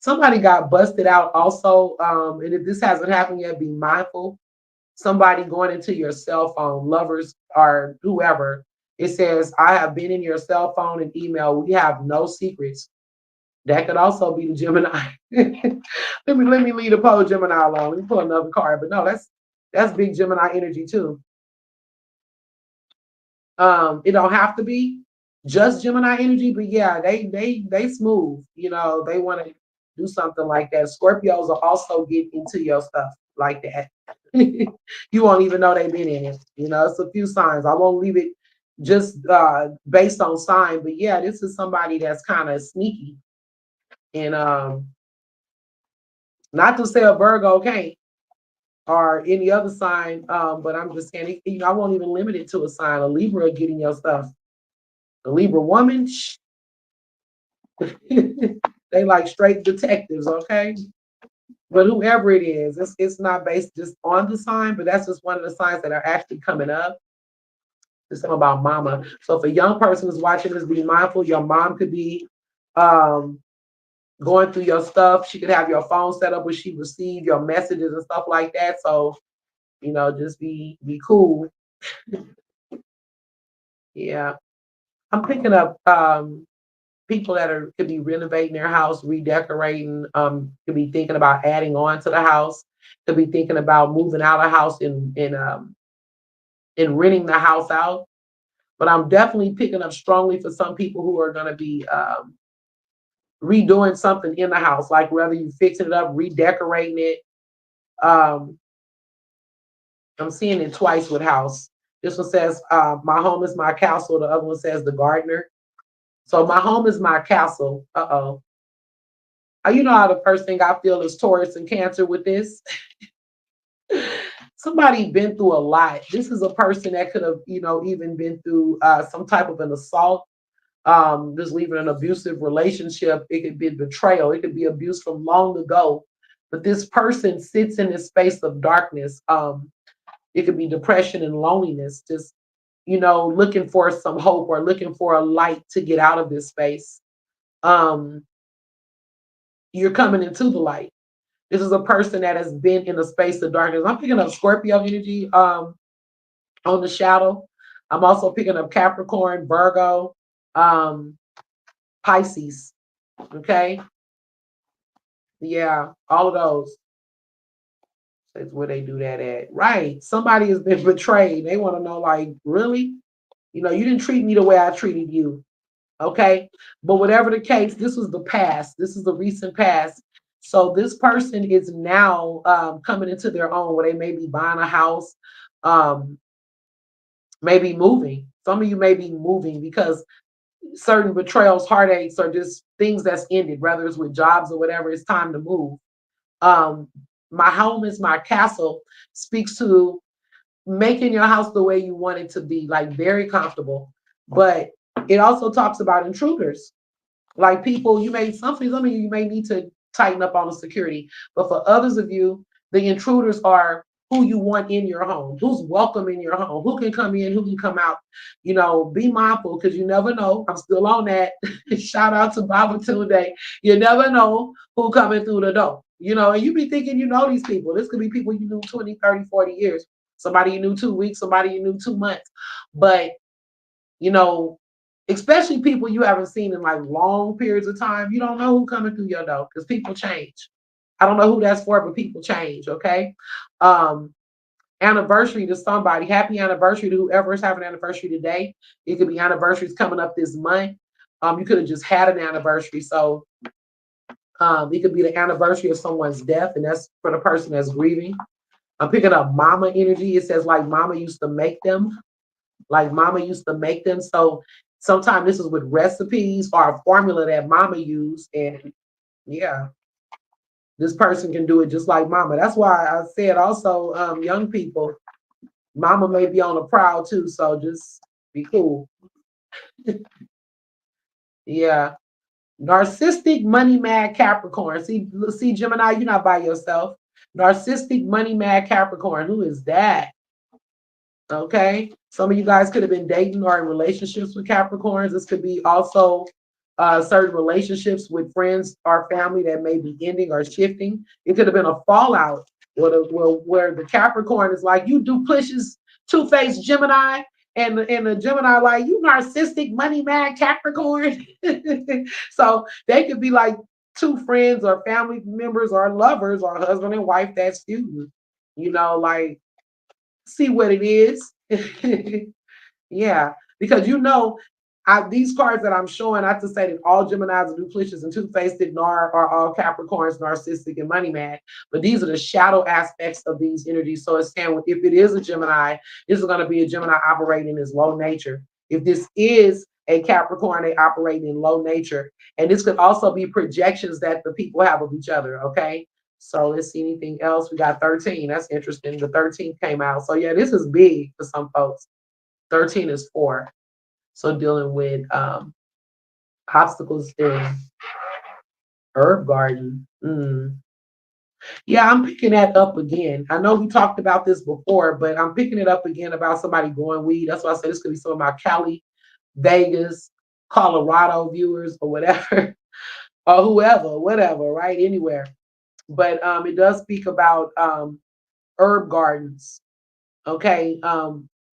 Somebody got busted out also, and if this hasn't happened yet, be mindful. Somebody going into your cell phone, lovers or whoever, it says, I have been in your cell phone and email. We have no secrets. That could also be the Gemini. let me leave the pole Gemini alone. Let me pull another card. But no, that's big Gemini energy too. It don't have to be just Gemini energy, but yeah, they smooth. They want to do something like that. Scorpios will also get into your stuff like that. You won't even know they've been in it. It's a few signs. I won't leave it just based on sign, but yeah, this is somebody that's kind of sneaky. And not to say a Virgo can't or any other sign, but I'm just saying, I won't even limit it to a sign. A Libra getting your stuff. The Libra woman, they like straight detectives, okay? But whoever it is, it's not based just on the sign, but that's just one of the signs that are actually coming up. It's something about mama. So if a young person is watching this, be mindful. Your mom could be um, going through your stuff. She could have your phone set up where she receive your messages and stuff like that. So, just be cool. Yeah. I'm picking up people that could be renovating their house, redecorating, could be thinking about adding on to the house, could be thinking about moving out of the house and renting the house out. But I'm definitely picking up strongly for some people who are going to be redoing something in the house, like whether you fixing it up, redecorating it. Um, I'm seeing it twice with house. This one says, my home is my castle. The other one says the gardener. So my home is my castle. Uh-oh. You know how the first thing I feel is Taurus and Cancer with this. Somebody been through a lot. This is a person that could have, even been through some type of an assault, just leaving an abusive relationship. It could be betrayal. It could be abuse from long ago. But this person sits in this space of darkness. It could be depression and loneliness, just, looking for some hope or looking for a light to get out of this space. You're coming into the light. This is a person that has been in a space of darkness. I'm picking up Scorpio energy on the shadow. I'm also picking up Capricorn, Virgo, um, Pisces. Okay. Yeah, all of those. That's where they do that at. Right. Somebody has been betrayed. They want to know, like, really? You didn't treat me the way I treated you. Okay. But whatever the case, this was the past. This is the recent past. So this person is now coming into their own where they may be buying a house, um, maybe moving. Some of you may be moving because certain betrayals, heartaches, or just things that's ended, whether it's with jobs or whatever, it's time to move. Um, my home is my castle speaks to making your house the way you want it to be, like very comfortable. But it also talks about intruders. Like people, some of you may need to tighten up on the security, but for others of you, the intruders are who you want in your home, who's welcome in your home, who can come in, who can come out. Be mindful because you never know. I'm still on that. Shout out to Bible today. You never know who coming through the door. And you be thinking you know these people. This could be people you knew 20, 30, 40 years. Somebody you knew 2 weeks, somebody you knew 2 months. But you know, especially people you haven't seen in like long periods of time, you don't know who coming through your door because people change. I don't know who that's for, but people change. Okay. Um, Anniversary to somebody. Happy anniversary to whoever is having an anniversary today. It could be anniversaries coming up this month. You could have just had an anniversary. So it could be the anniversary of someone's death, and that's for the person that's grieving. I'm picking up mama energy. It says like mama used to make them. Like mama used to make them. So sometimes this is with recipes or a formula that mama used. And yeah. This person can do it just like mama. That's why I said also, young people, mama may be on the prowl too, so just be cool. Yeah. Narcissistic, money mad Capricorn. See, Gemini, you're not by yourself. Narcissistic, money mad Capricorn. Who is that? Okay. Some of you guys could have been dating or in relationships with Capricorns. This could be also certain relationships with friends or family that may be ending or shifting. It could have been a fallout where the Capricorn is like, you duplicious, two-faced Gemini, and the Gemini like, you narcissistic, money mad Capricorn. So they could be like two friends or family members or lovers or husband and wife that's feuding. Like see what it is. Yeah, because these cards that I'm showing, not to say that all Geminis are duplicious and two-faced are all Capricorns, narcissistic and money mad, but these are the shadow aspects of these energies. So it's saying if it is a Gemini, this is going to be a Gemini operating in his low nature. If this is a Capricorn, they operate in low nature. And this could also be projections that the people have of each other, okay? So let's see anything else. We got 13. That's interesting. The 13th came out. So yeah, this is big for some folks. 13 is 4. So dealing with obstacles in herb garden. Yeah, I'm picking that up again. I know we talked about this before, but I'm picking it up again about somebody growing weed. That's why I said this could be some of my Cali, Vegas, Colorado viewers or whatever, or whoever, whatever, right? Anywhere. But it does speak about herb gardens. Okay.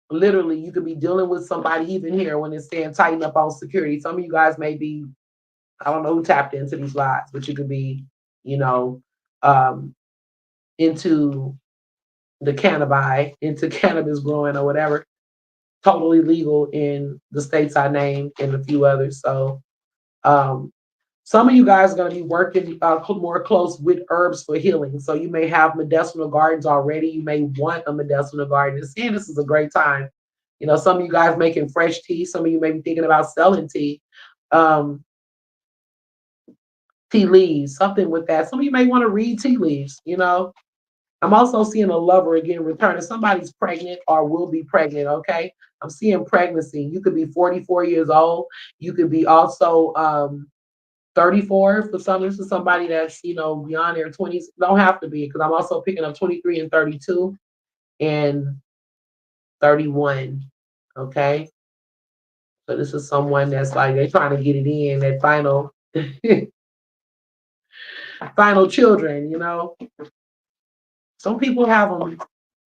Literally, you could be dealing with somebody even here when it's saying tighten up on security. Some of you guys may be, I don't know who tapped into these lies, but you could be, you know, um, into the cannabis, into cannabis growing or whatever. Totally legal in the states I named and a few others. So um, some of you guys are going to be working more close with herbs for healing. So you may have medicinal gardens already. You may want a medicinal garden. And seeing this is a great time. Some of you guys making fresh tea. Some of you may be thinking about selling tea. Um, tea leaves, something with that. Some of you may want to read tea leaves. I'm also seeing a lover again returning. Somebody's pregnant or will be pregnant, okay? I'm seeing pregnancy. You could be 44 years old. You could be also 34 for some. This is somebody that's, beyond their 20s. Don't have to be, because I'm also picking up 23 and 32 and 31, okay? So this is someone that's like, they're trying to get it in, that final, final children. Some people have them,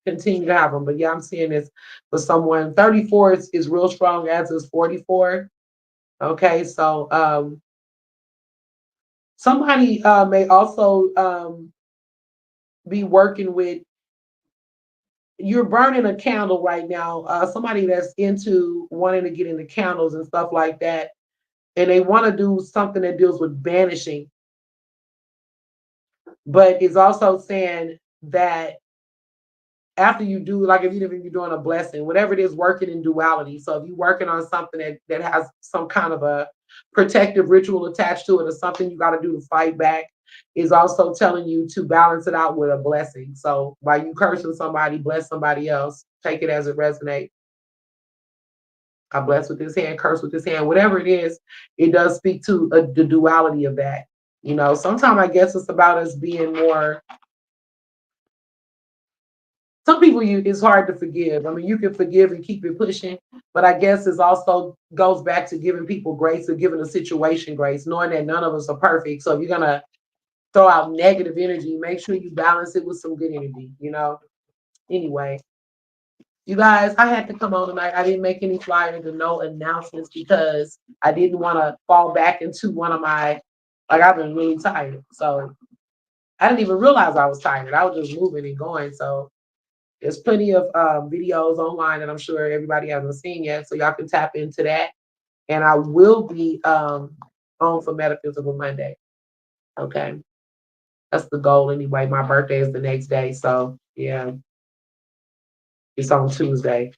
continue to have them, but yeah, I'm seeing this for someone. 34 is real strong, as is 44. Okay, so somebody may also be working with, you're burning a candle right now. Somebody that's into wanting to get into candles and stuff like that, and they want to do something that deals with banishing, but it's also saying that after you do, like if you're doing a blessing, whatever it is, working in duality. So if you're working on something that has some kind of a protective ritual attached to it, or something you got to do to fight back, is also telling you to balance it out with a blessing. So while you cursing somebody, bless somebody else. Take it as it resonates. I bless with this hand, curse with this hand, whatever it is, it does speak to the duality of that. Sometimes I guess it's about us being more. Some people, it's hard to forgive. I mean, you can forgive and keep it pushing, but I guess it also goes back to giving people grace, or giving a situation grace, knowing that none of us are perfect. So if you're gonna throw out negative energy, make sure you balance it with some good energy. Anyway, you guys, I had to come on tonight. I didn't make any flyers or no announcements because I didn't want to fall back into one of my, like, I've been really tired. So I didn't even realize I was tired. I was just moving and going. So there's plenty of videos online that I'm sure everybody hasn't seen yet, so y'all can tap into that. And I will be on for Metaphysical Monday. Okay, that's the goal anyway. My birthday is the next day, so yeah, it's on Tuesday.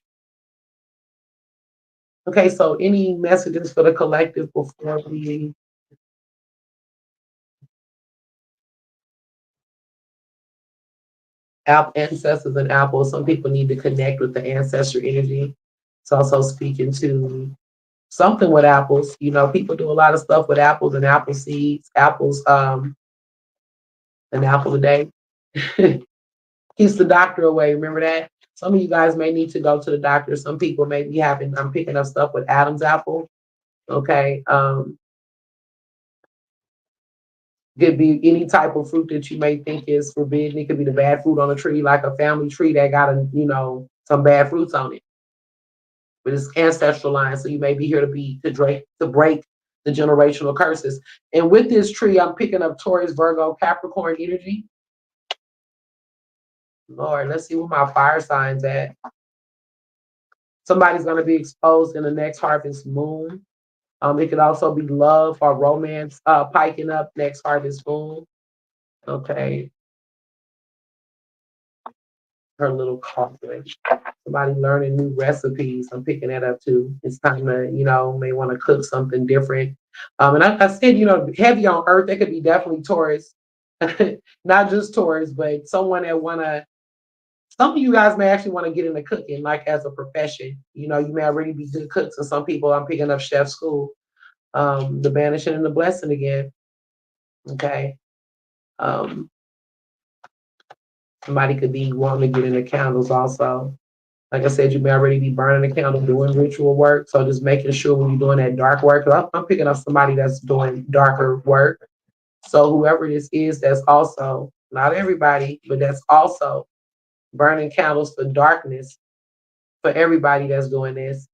Okay, so any messages for the collective before we Ancestors and apples. Some people need to connect with the ancestor energy. It's also speaking to something with apples. You know, people do a lot of stuff with apples and apple seeds. Apples, an apple a day keeps the doctor away. Remember that? Some of you guys may need to go to the doctor. Some people may be having, I'm picking up stuff with Adam's apple. Okay. Could be any type of fruit that you may think is forbidden. It could be the bad fruit on a tree, like a family tree that got some bad fruits on it. But it's ancestral line, so you may be here to break the generational curses. And with this tree, I'm picking up Taurus, Virgo, Capricorn energy. Lord, let's see where my fire signs at. Somebody's going to be exposed in the next harvest moon. It could also be love or romance piking up next harvest moon. Okay. Her little coffee. Somebody learning new recipes. I'm picking that up too. It's time to, may want to cook something different. And I said, heavy on earth, that could be definitely Taurus. Not just Taurus, but someone that some of you guys may actually want to get into cooking, like as a profession. You may already be good cooks, and some people, I'm picking up chef school. The banishing and the blessing again. Okay. Somebody could be wanting to get into candles also. Like I said, you may already be burning a candle, doing ritual work. So just making sure when you're doing that dark work, I'm picking up somebody that's doing darker work. So whoever this is, that's also, not everybody, but that's also burning candles for darkness for everybody that's doing this.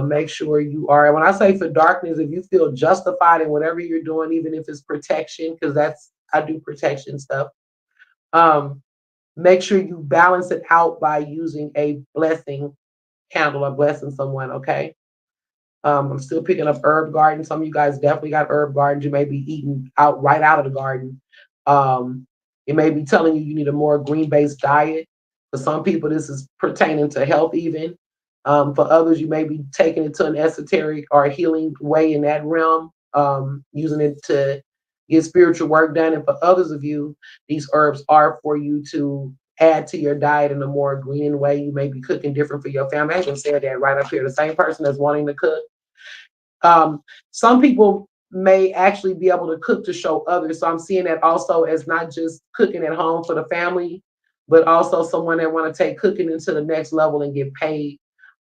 Make sure you are, and when I say for darkness, if you feel justified in whatever you're doing, even if it's protection, because I do protection stuff. Make sure you balance it out by using a blessing candle or blessing someone, okay? I'm still picking up herb gardens. Some of you guys definitely got herb gardens. You may be eating right out of the garden. It may be telling you need a more green-based diet. For some people, this is pertaining to health even. For others, you may be taking it to an esoteric or healing way in that realm, using it to get spiritual work done. And for others of you, these herbs are for you to add to your diet in a more green way. You may be cooking different for your family. I even said that right up here. The same person that's wanting to cook. Some people may actually be able to cook to show others. So I'm seeing that also as not just cooking at home for the family, but also someone that want to take cooking into the next level and get paid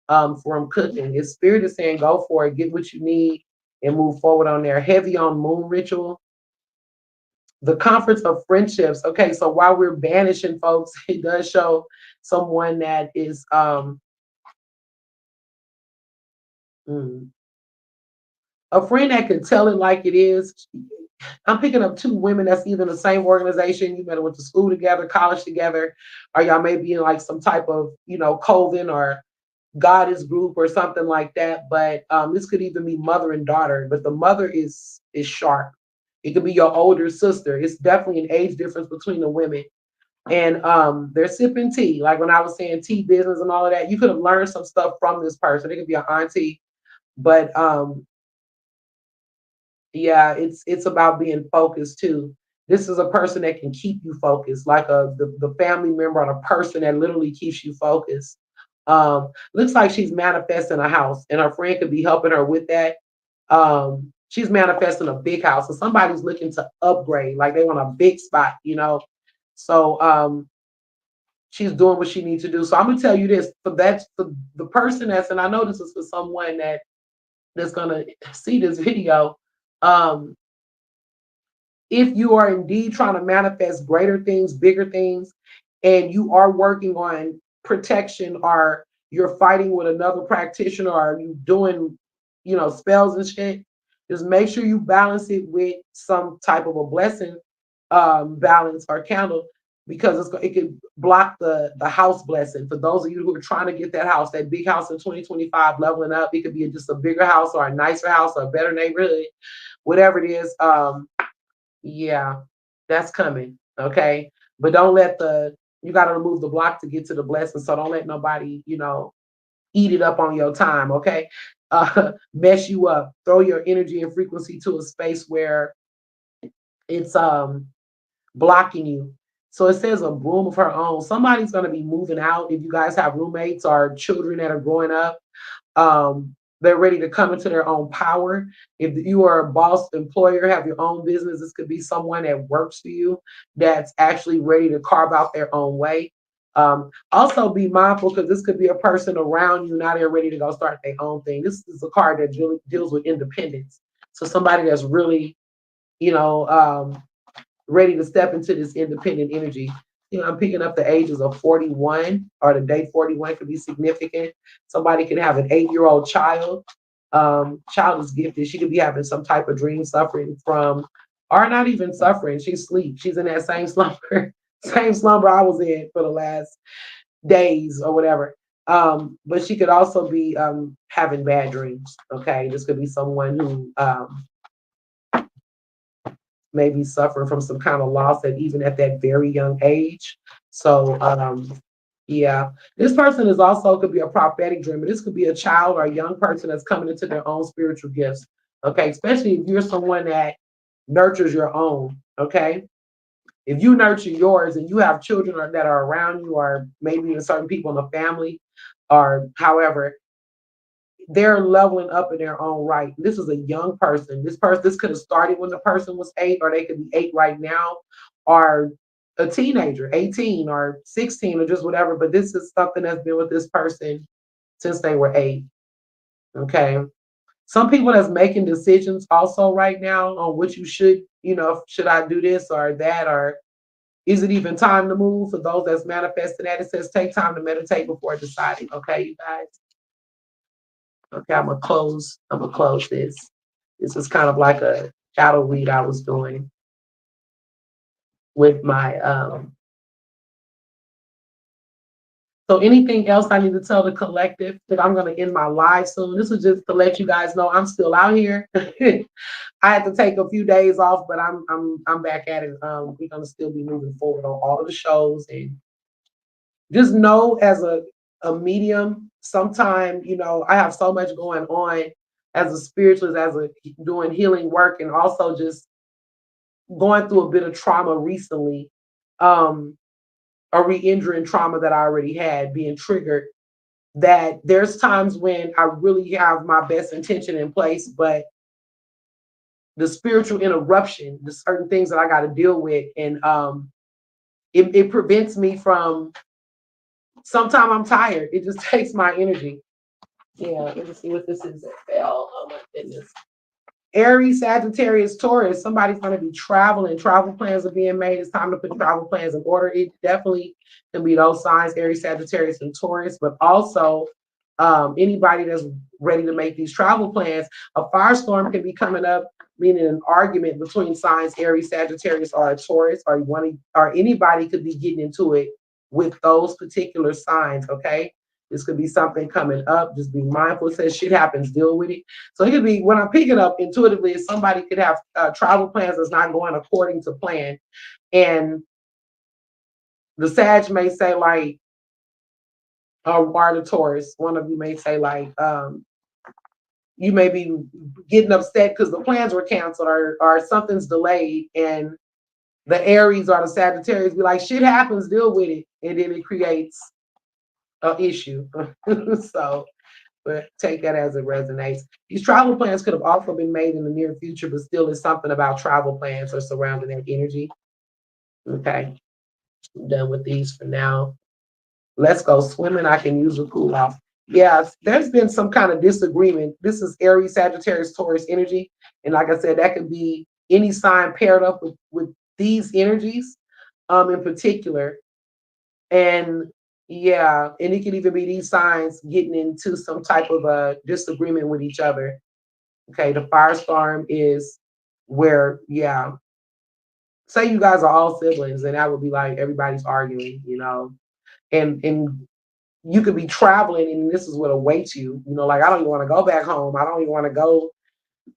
from cooking. If spirit is saying go for it, get what you need and move forward on there. Heavy on moon ritual. The conference of friendships. Okay, so while we're banishing folks, it does show someone that is a friend that can tell it like it is. I'm picking up two women that's either in the same organization. You better went to school together, college together, or y'all may be in like some type of, coven or goddess group or something like that. But this could even be mother and daughter. But the mother is sharp. It could be your older sister. It's definitely an age difference between the women. And they're sipping tea. Like when I was saying tea business and all of that, you could have learned some stuff from this person. It could be an auntie, but yeah, it's about being focused too. This is a person that can keep you focused, like the family member or a person that literally keeps you focused. Looks like she's manifesting a house, and her friend could be helping her with that. She's manifesting a big house, and somebody's looking to upgrade, like they want a big spot. So she's doing what she needs to do. So I'm gonna tell you this: for the person and I know this is for someone that's gonna see this video. Um, if you are indeed trying to manifest greater things, bigger things, and you are working on protection or you're fighting with another practitioner or you doing, spells and shit, just make sure you balance it with some type of a blessing balance or candle because it could block the house blessing. For those of you who are trying to get that house, that big house in 2025, leveling up, it could be just a bigger house or a nicer house or a better neighborhood, whatever it is. Yeah, that's coming. Okay. But don't let you got to remove the block to get to the blessing. So don't let nobody, eat it up on your time. Okay. Mess you up, throw your energy and frequency to a space where it's blocking you. So it says a broom of her own. Somebody's going to be moving out. If you guys have roommates or children that are growing up, they're ready to come into their own power. If you are a boss employer, have your own business, this could be someone that works for you that's actually ready to carve out their own way. Also be mindful because this could be a person around you now they're ready to go start their own thing. This is a card that deals with independence. So somebody that's really, you know, ready to step into this independent energy. I'm picking up the ages of 41, or the date 41 could be significant. Somebody could have an 8-year-old child. Child is gifted. She could be having some type of dream suffering from, or not even suffering. She's asleep. She's in that same slumber, same slumber I was in for the last days or whatever. But she could also be having bad dreams. Okay, this could be someone who maybe suffering from some kind of loss at even at that very young age. So yeah, this person is also could be a prophetic dreamer. This could be a child or a young person that's coming into their own spiritual gifts. Okay, especially if you're someone that nurtures your own. Okay, if you nurture yours and you have children that are around you, or maybe even certain people in the family, or however, they're leveling up in their own right. This is a young person. This could have started when the person was 8, or they could be 8 right now, or a teenager, 18 or 16 or just whatever. But this is something that's been with this person since they were 8. Okay. Some people that's making decisions also right now on what you should, should I do this or that, or is it even time to move? For those that's manifesting that, it says take time to meditate before deciding. Okay, you guys. Okay, I'm gonna close this. This is kind of like a shadow read I was doing with my so anything else I need to tell the collective that I'm gonna end my live soon. This is just to let you guys know I'm still out here. I had to take a few days off, but I'm back at it. We're gonna still be moving forward on all of the shows, and just know as a medium, sometimes, I have so much going on as a spiritualist, as a doing healing work, and also just going through a bit of trauma recently, a re-injuring trauma that I already had being triggered, that there's times when I really have my best intention in place, but the spiritual interruption, the certain things that I got to deal with, and it prevents me from, sometimes I'm tired. It just takes my energy. Yeah, let me see what this is. Oh my goodness. Aries, Sagittarius, Taurus, somebody's going to be traveling. Travel plans are being made. It's time to put travel plans in order. It definitely can be those signs, Aries, Sagittarius, and Taurus, but also anybody that's ready to make these travel plans. A firestorm can be coming up, meaning an argument between signs, Aries, Sagittarius, or a Taurus, or anybody could be getting into it with those particular signs, okay? This could be something coming up. Just be mindful. It says shit happens, deal with it. So it could be, what I'm picking up intuitively is somebody could have travel plans that's not going according to plan. And the Sag may say like, or the Taurus, one of you may say like, you may be getting upset because the plans were canceled, or something's delayed. And the Aries or the Sagittarius be like, shit happens, deal with it. And then it creates an issue. So, but take that as it resonates. These travel plans could have also been made in the near future, but still is something about travel plans or surrounding that energy. Okay, I'm done with these for now. Let's go swimming. I can use a cool off. Yeah, there's been some kind of disagreement. This is Aries, Sagittarius, Taurus energy. And like I said, that could be any sign paired up with these energies in particular. And yeah, and it can even be these signs getting into some type of a disagreement with each other. Okay, the firestorm is where, yeah, say you guys are all siblings, and that would be like everybody's arguing, and you could be traveling, and this is what awaits you. Like, I don't even want to go back home. I don't even want to go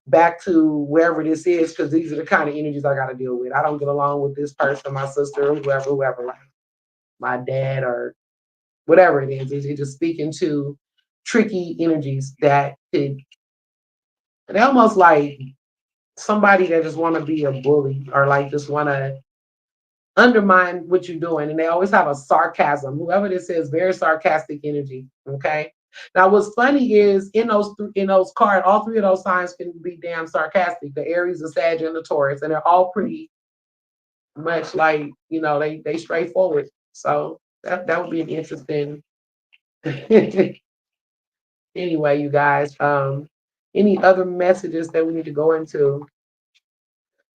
back to wherever this is, because these are the kind of energies I got to deal with. I don't get along with this person, my sister, whoever, like my dad or whatever it is. It's just speaking to tricky energies that could, they almost like somebody that just want to be a bully, or like just want to undermine what you're doing. And they always have a sarcasm. Whoever this is, very sarcastic energy. Okay. Now, what's funny is in those cards, all three of those signs can be damn sarcastic. The Aries, the Sag, and the Taurus, and they're all pretty much like they straightforward. So that would be an interesting. Anyway, you guys, any other messages that we need to go into?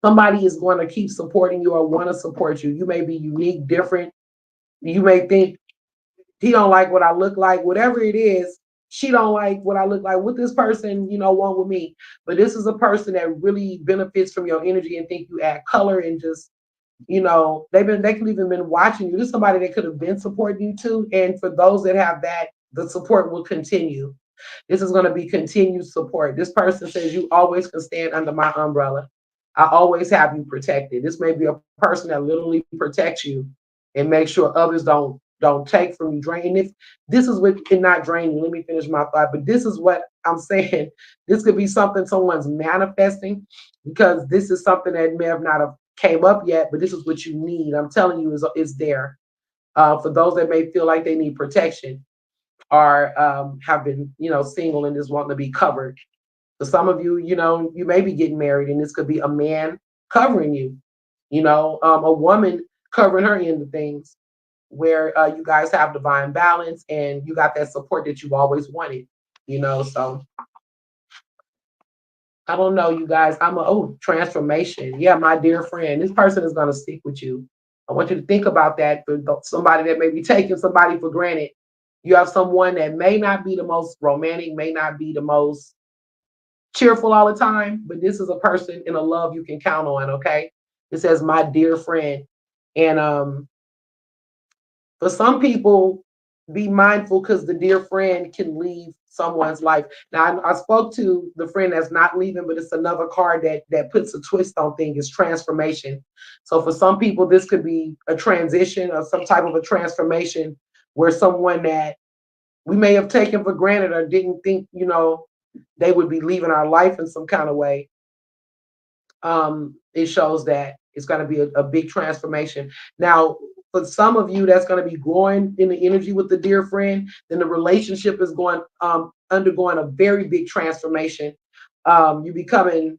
Somebody is going to keep supporting you or want to support you. You may be unique, different. You may think he don't like what I look like, whatever it is. She don't like what I look like. What this person, want with me. But this is a person that really benefits from your energy and think you add color and just, they could even been watching you. This is somebody that could have been supporting you too. And for those that have that, the support will continue. This is going to be continued support. This person says you always can stand under my umbrella. I always have you protected. This may be a person that literally protects you and make sure others don't take from you, drain. And if this is what can not drain you, let me finish my thought. But this is what I'm saying. This could be something someone's manifesting because this is something that may have not have came up yet, but this is what you need. I'm telling you, is there for those that may feel like they need protection or have been, single and just want to be covered. For some of you, you may be getting married, and this could be a man covering you, a woman covering her end of things, where you guys have divine balance and you got that support that you've always wanted, So I don't know, you guys. Transformation. Yeah, my dear friend, this person is going to stick with you. I want you to think about that for somebody that may be taking somebody for granted. You have someone that may not be the most romantic, may not be the most cheerful all the time, but this is a person in a love you can count on, okay? It says, my dear friend. And for some people, be mindful because the dear friend can leave someone's life. Now, I spoke to the friend that's not leaving, but it's another card that puts a twist on things, is transformation. So for some people, this could be a transition or some type of a transformation where someone that we may have taken for granted or didn't think, they would be leaving our life in some kind of way. It shows that it's going to be a big transformation. Now, for some of you that's going to be growing in the energy with the dear friend, then the relationship is going undergoing a very big transformation. You're leaving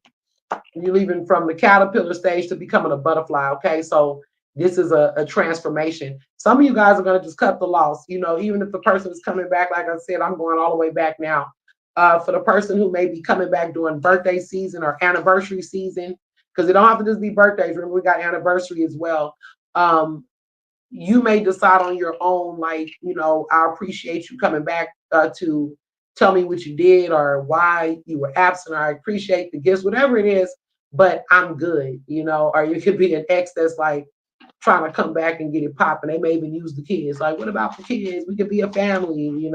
from the caterpillar stage to becoming a butterfly. Okay, so this is a transformation. Some of you guys are going to just cut the loss. Even if the person is coming back, like I said, I'm going all the way back now. For the person who may be coming back during birthday season or anniversary season, because it don't have to just be birthdays. Remember, we got anniversary as well. You may decide on your own, like, I appreciate you coming back to tell me what you did or why you were absent. Or I appreciate the gifts, whatever it is, but I'm good, or you could be an ex that's like trying to come back and get it popping. They may even use the kids. Like, what about the kids? We could be a family.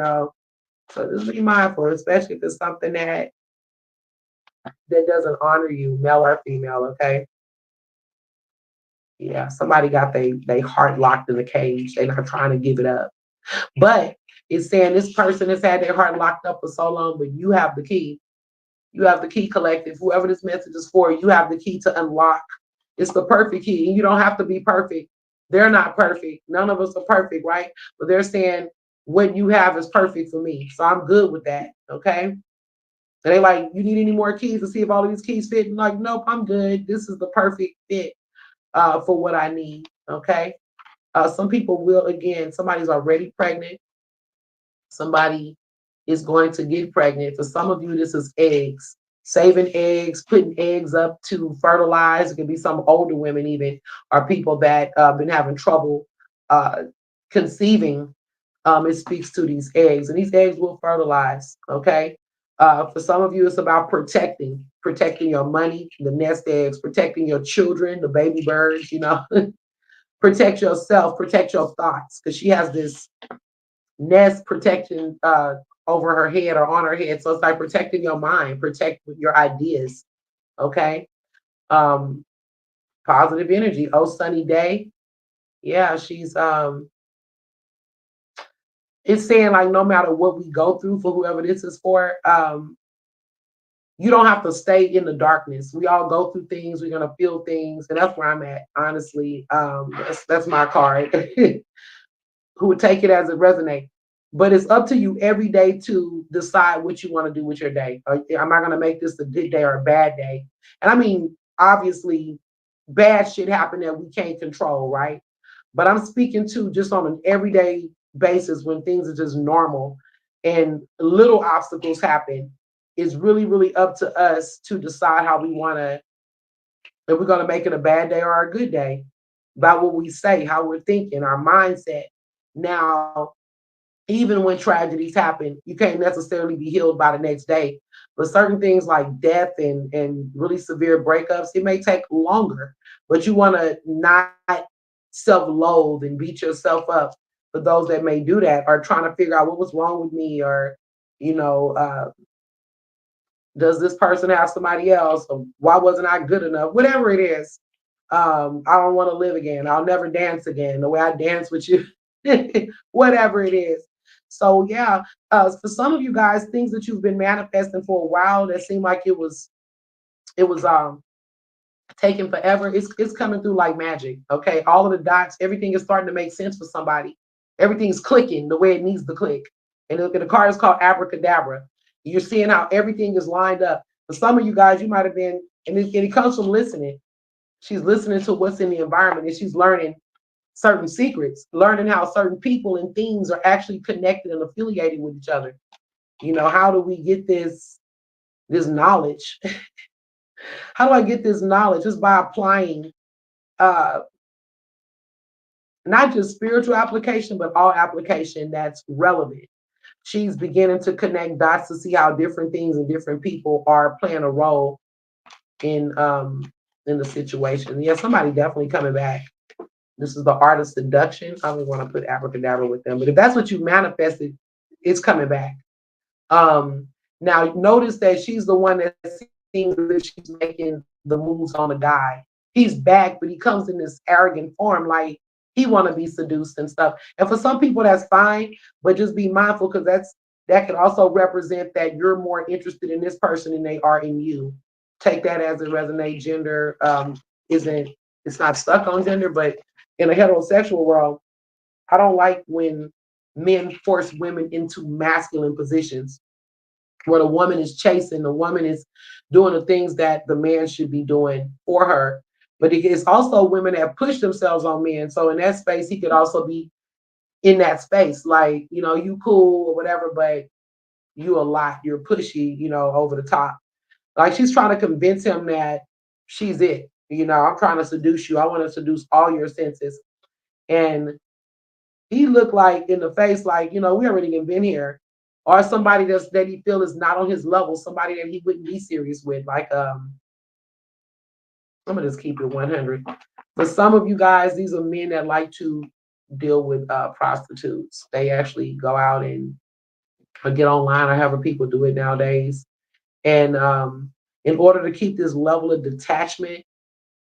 So just be mindful, especially if it's something that doesn't honor you, male or female, okay? Yeah, somebody got they heart locked in the cage. They're not trying to give it up. But it's saying this person has had their heart locked up for so long, but you have the key. You have the key, collective. Whoever this message is for, you have the key to unlock. It's the perfect key. And you don't have to be perfect. They're not perfect. None of us are perfect, right? But they're saying what you have is perfect for me. So I'm good with that. Okay. And they like, you need any more keys to see if all of these keys fit? And like, nope, I'm good. This is the perfect fit for what I need. Okay. Some people will, again, somebody's already pregnant. Somebody is going to get pregnant. For some of you, this is eggs. Saving eggs, putting eggs up to fertilize. It could be some older women even, or people that been having trouble conceiving. It speaks to these eggs, and these eggs will fertilize. Okay. For some of you, it's about protecting your money, the nest eggs, protecting your children, the baby birds. Protect yourself, protect your thoughts, because she has this nest protection over her head or on her head. So it's like protecting your mind, protect your ideas. Okay. Um, Positive energy. Oh, sunny day. Yeah, she's it's saying like no matter what we go through for whoever this is for, you don't have to stay in the darkness. We all go through things. We're gonna feel things, and that's where I'm at. Honestly, that's my card. Who would take it as it resonates. But it's up to you every day to decide what you want to do with your day. Am I going to make this a good day or a bad day? And I mean, obviously, bad shit happen that we can't control, right? But I'm speaking to just on an everyday basis when things are just normal and little obstacles happen. It's really, really up to us to decide how we want to, if we're going to make it a bad day or a good day, about what we say, how we're thinking, our mindset. Now, even when tragedies happen, you can't necessarily be healed by the next day. But certain things like death and really severe breakups, it may take longer. But you want to not self-loathe and beat yourself up for those that may do that, or trying to figure out what was wrong with me, or you know, does this person have somebody else? Or why wasn't I good enough? Whatever it is, I don't want to live again. I'll never dance again the way I dance with you. Whatever it is. So yeah, for some of you guys, things that you've been manifesting for a while that seemed like it was taking forever. It's coming through like magic. Okay, all of the dots, everything is starting to make sense for somebody. Everything's clicking the way it needs to click. And the card is called abracadabra. You're seeing how everything is lined up. For some of you guys, you might have been, and it comes from listening. She's listening to what's in the environment, and she's learning certain secrets, learning how certain people and things are actually connected and affiliated with each other. How do we get this knowledge? How do I get this knowledge? Just by applying uh not just spiritual application, but all application that's relevant. She's beginning to connect dots to see how different things and different people are playing a role in the situation. Yeah, somebody definitely coming back. This is the art of seduction. I don't want to put abracadabra with them, but if that's what you manifested, it's coming back. Um, Now notice that she's the one that seems as if she's making the moves on the guy. He's back, but he comes in this arrogant form, like he want to be seduced and stuff. And for some people, that's fine, but just be mindful because that can also represent that you're more interested in this person than they are in you. Take that as it resonates. Gender isn't it's not stuck on gender, but in a heterosexual world, I don't like when men force women into masculine positions where the woman is chasing, the woman is doing the things that the man should be doing for her. But it's also women that push themselves on men. So in that space, he could also be in that space, like, you cool or whatever, but you a lot, you're pushy, over the top. Like she's trying to convince him that she's it. I'm trying to seduce you. I want to seduce all your senses. And he looked like in the face, like, we already been here. Or somebody that he feel is not on his level, somebody that he wouldn't be serious with. Like, I'm gonna just keep it 100. For some of you guys, these are men that like to deal with prostitutes. They actually go out and or get online or however people do it nowadays. And in order to keep this level of detachment,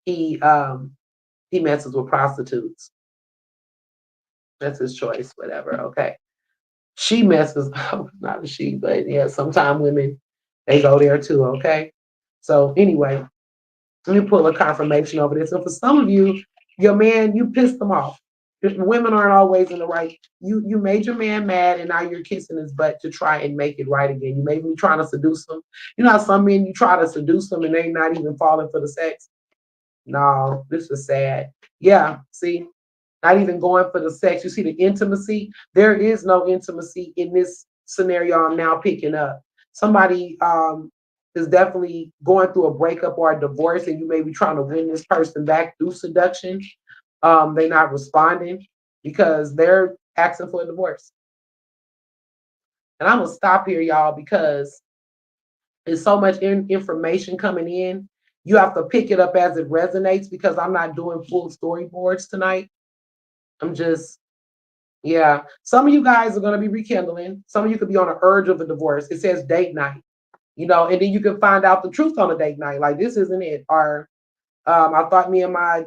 he um, he messes with prostitutes. That's his choice, whatever. Okay. She messes not a she, but yeah, sometimes women they go there too. Okay. So anyway, let me pull a confirmation over this. And for some of you, your man, you pissed them off. If women aren't always in the right. You made your man mad, and now you're kissing his butt to try and make it right again. You may be trying to seduce him. You know how some men you try to seduce them and they not even falling for the sex. No, this is sad. Yeah, see, not even going for the sex. You see the intimacy? There is no intimacy in this scenario I'm now picking up. Somebody is definitely going through a breakup or a divorce, and you may be trying to win this person back through seduction. They're not responding because they're asking for a divorce. And I'm gonna stop here, y'all, because there's so much information coming in. You have to pick it up as it resonates because I'm not doing full storyboards tonight. I'm just Yeah. Some of you guys are going to be rekindling. Some of you could be on the urge of a divorce. It says date night, and then you can find out the truth on a date night. Like, this isn't it. Or I thought me and my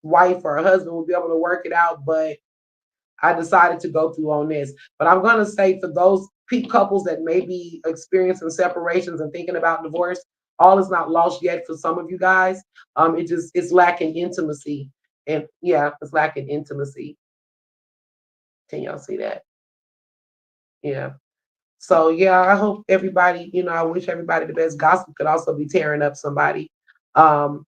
wife or husband would be able to work it out, but I decided to go through on this. But I'm going to say for those couples that may be experiencing separations and thinking about divorce, all is not lost yet for some of you guys. It's lacking intimacy. And yeah, it's lacking intimacy. Can y'all see that? Yeah. So yeah, I hope everybody, I wish everybody the best. Gossip could also be tearing up somebody. Um,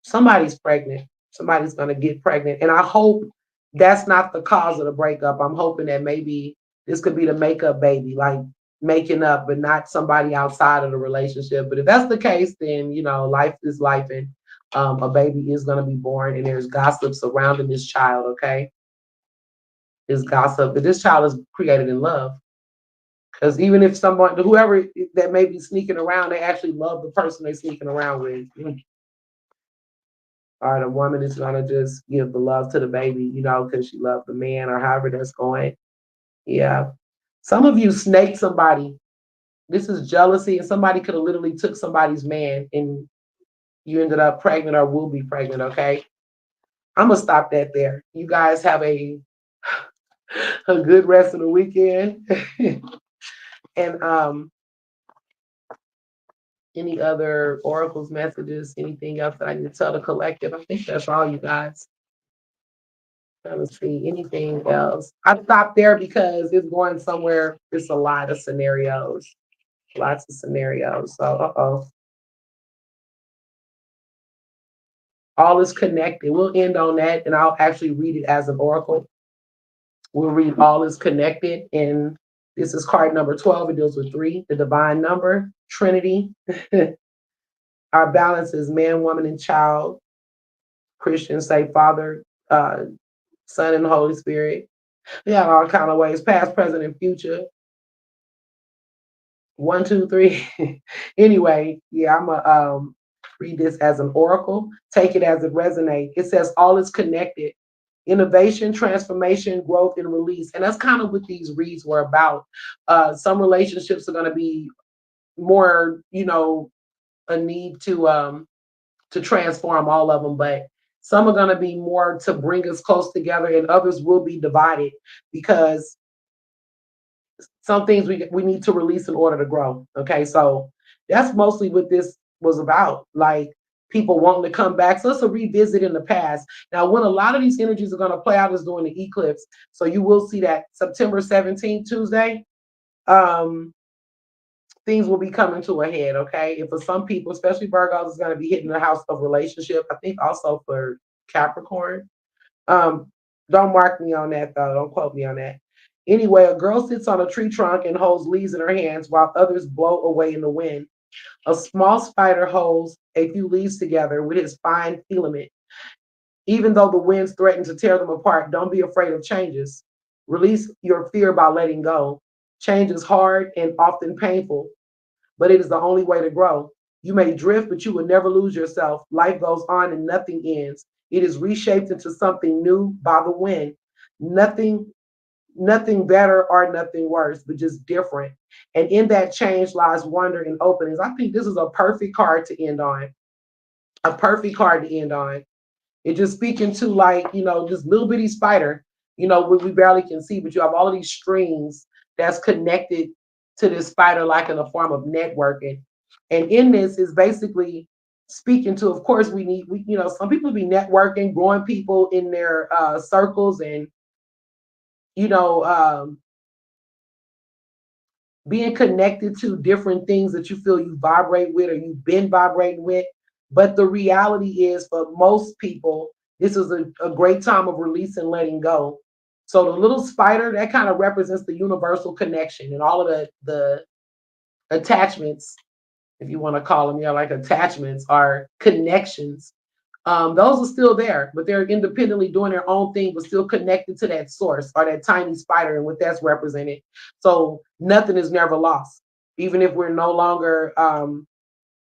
Somebody's pregnant. Somebody's gonna get pregnant. And I hope that's not the cause of the breakup. I'm hoping that maybe this could be the makeup baby, like making up, but not somebody outside of the relationship. But if that's the case, then life is life, and a baby is gonna be born, and there's gossip surrounding this child. Okay, there's gossip, but this child is created in love. Because even if someone, whoever that may be sneaking around, they actually love the person they're sneaking around with. Or the woman is gonna just give the love to the baby, because she loved the man, or however that's going. Yeah. Some of you snaked somebody. This is jealousy, and somebody could have literally took somebody's man, and you ended up pregnant or will be pregnant. Okay. I'm gonna stop that there. You guys have a good rest of the weekend. And any other oracles, messages, anything else that I need to tell the collective? I think that's all, you guys. Let's see, anything else? I stopped there because it's going somewhere. It's a lot of scenarios, lots of scenarios. So, all is connected. We'll end on that, and I'll actually read it as an oracle. We'll read all is connected, and this is card number 12. It deals with 3, the divine number, Trinity. Our balance is man, woman, and child. Christians say Father, Son, and Holy Spirit. Yeah, all kind of ways, past, present, and future. 1, 2, 3. Anyway, yeah, I'm gonna read this as an oracle. Take it as it resonates. It says all is connected. Innovation, transformation, growth, and release. And that's kind of what these reads were about. Some relationships are going to be more, a need to transform all of them, but some are going to be more to bring us close together, and others will be divided because some things we need to release in order to grow. Okay, so that's mostly what this was about. Like people wanting to come back. So let's revisit in the past. Now, when a lot of these energies are going to play out is during the eclipse. So you will see that September 17th, Tuesday, things will be coming to a head. Okay. And for some people, especially Virgos, is going to be hitting the house of relationship. I think also for Capricorn. Um, don't mark me on that though. Don't quote me on that. Anyway, a girl sits on a tree trunk and holds leaves in her hands while others blow away in the wind. A small spider holds a few leaves together with his fine filament. Even though the winds threaten to tear them apart, don't be afraid of changes. Release your fear by letting go. Change is hard and often painful, but it is the only way to grow. You may drift, but you will never lose yourself. Life goes on and nothing ends. It is reshaped into something new by the wind. Nothing, nothing better or nothing worse, but just different. And in that change lies wonder and openings. I think this is a perfect card to end on. A perfect card to end on. It just speaking to like, this little bitty spider, we barely can see, but you have all of these strings that's connected to this spider, like in a form of networking. And in this is basically speaking to, of course, some people be networking, growing people in their circles, and, you know, um, being connected to different things that you feel you vibrate with or you've been vibrating with. But the reality is, for most people, this is a great time of release and letting go. So the little spider, that kind of represents the universal connection, and all of the attachments, if you want to call them, like attachments are connections. Those are still there, but they're independently doing their own thing, but still connected to that source or that tiny spider and what that's represented. So nothing is never lost, even if we're no longer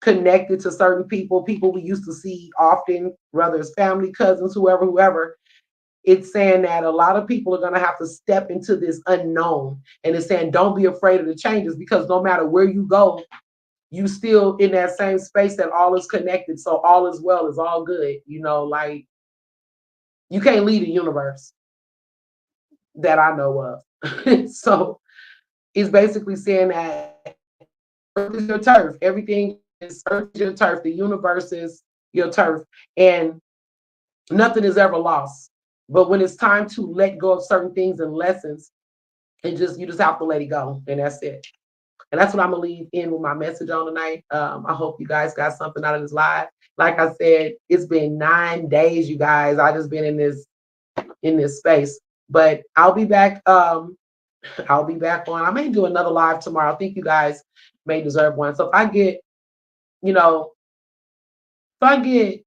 connected to certain people we used to see often, whether it's family, cousins, whoever. It's saying that a lot of people are going to have to step into this unknown, and it's saying don't be afraid of the changes, because no matter where you go, you still in that same space that all is connected. So all is well, is all good. Like you can't leave the universe that I know of. So is basically saying that Earth is your turf. Everything is Earth is your turf. The universe is your turf. And nothing is ever lost. But when it's time to let go of certain things and lessons, you just have to let it go. And that's it. And that's what I'm gonna leave in with my message on tonight. I hope you guys got something out of this live. Like I said, it's been 9 days, you guys. I just been in this space. But I'll be back. I'll be back on. I may do another live tomorrow. I think you guys may deserve one. So if I get, you know, if I get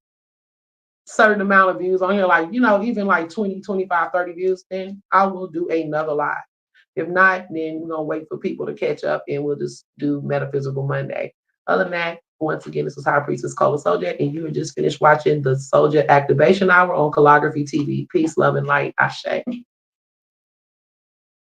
certain amount of views on here, like, even like 20, 25, 30 views, then I will do another live. If not, then we're gonna wait for people to catch up and we'll just do Metaphysical Monday. Other than that, once again, this is High Priestess Cola Soljet, and you have just finished watching the Soljet Activation Hour on Calligraphy TV. Peace, love, and light. Ashe.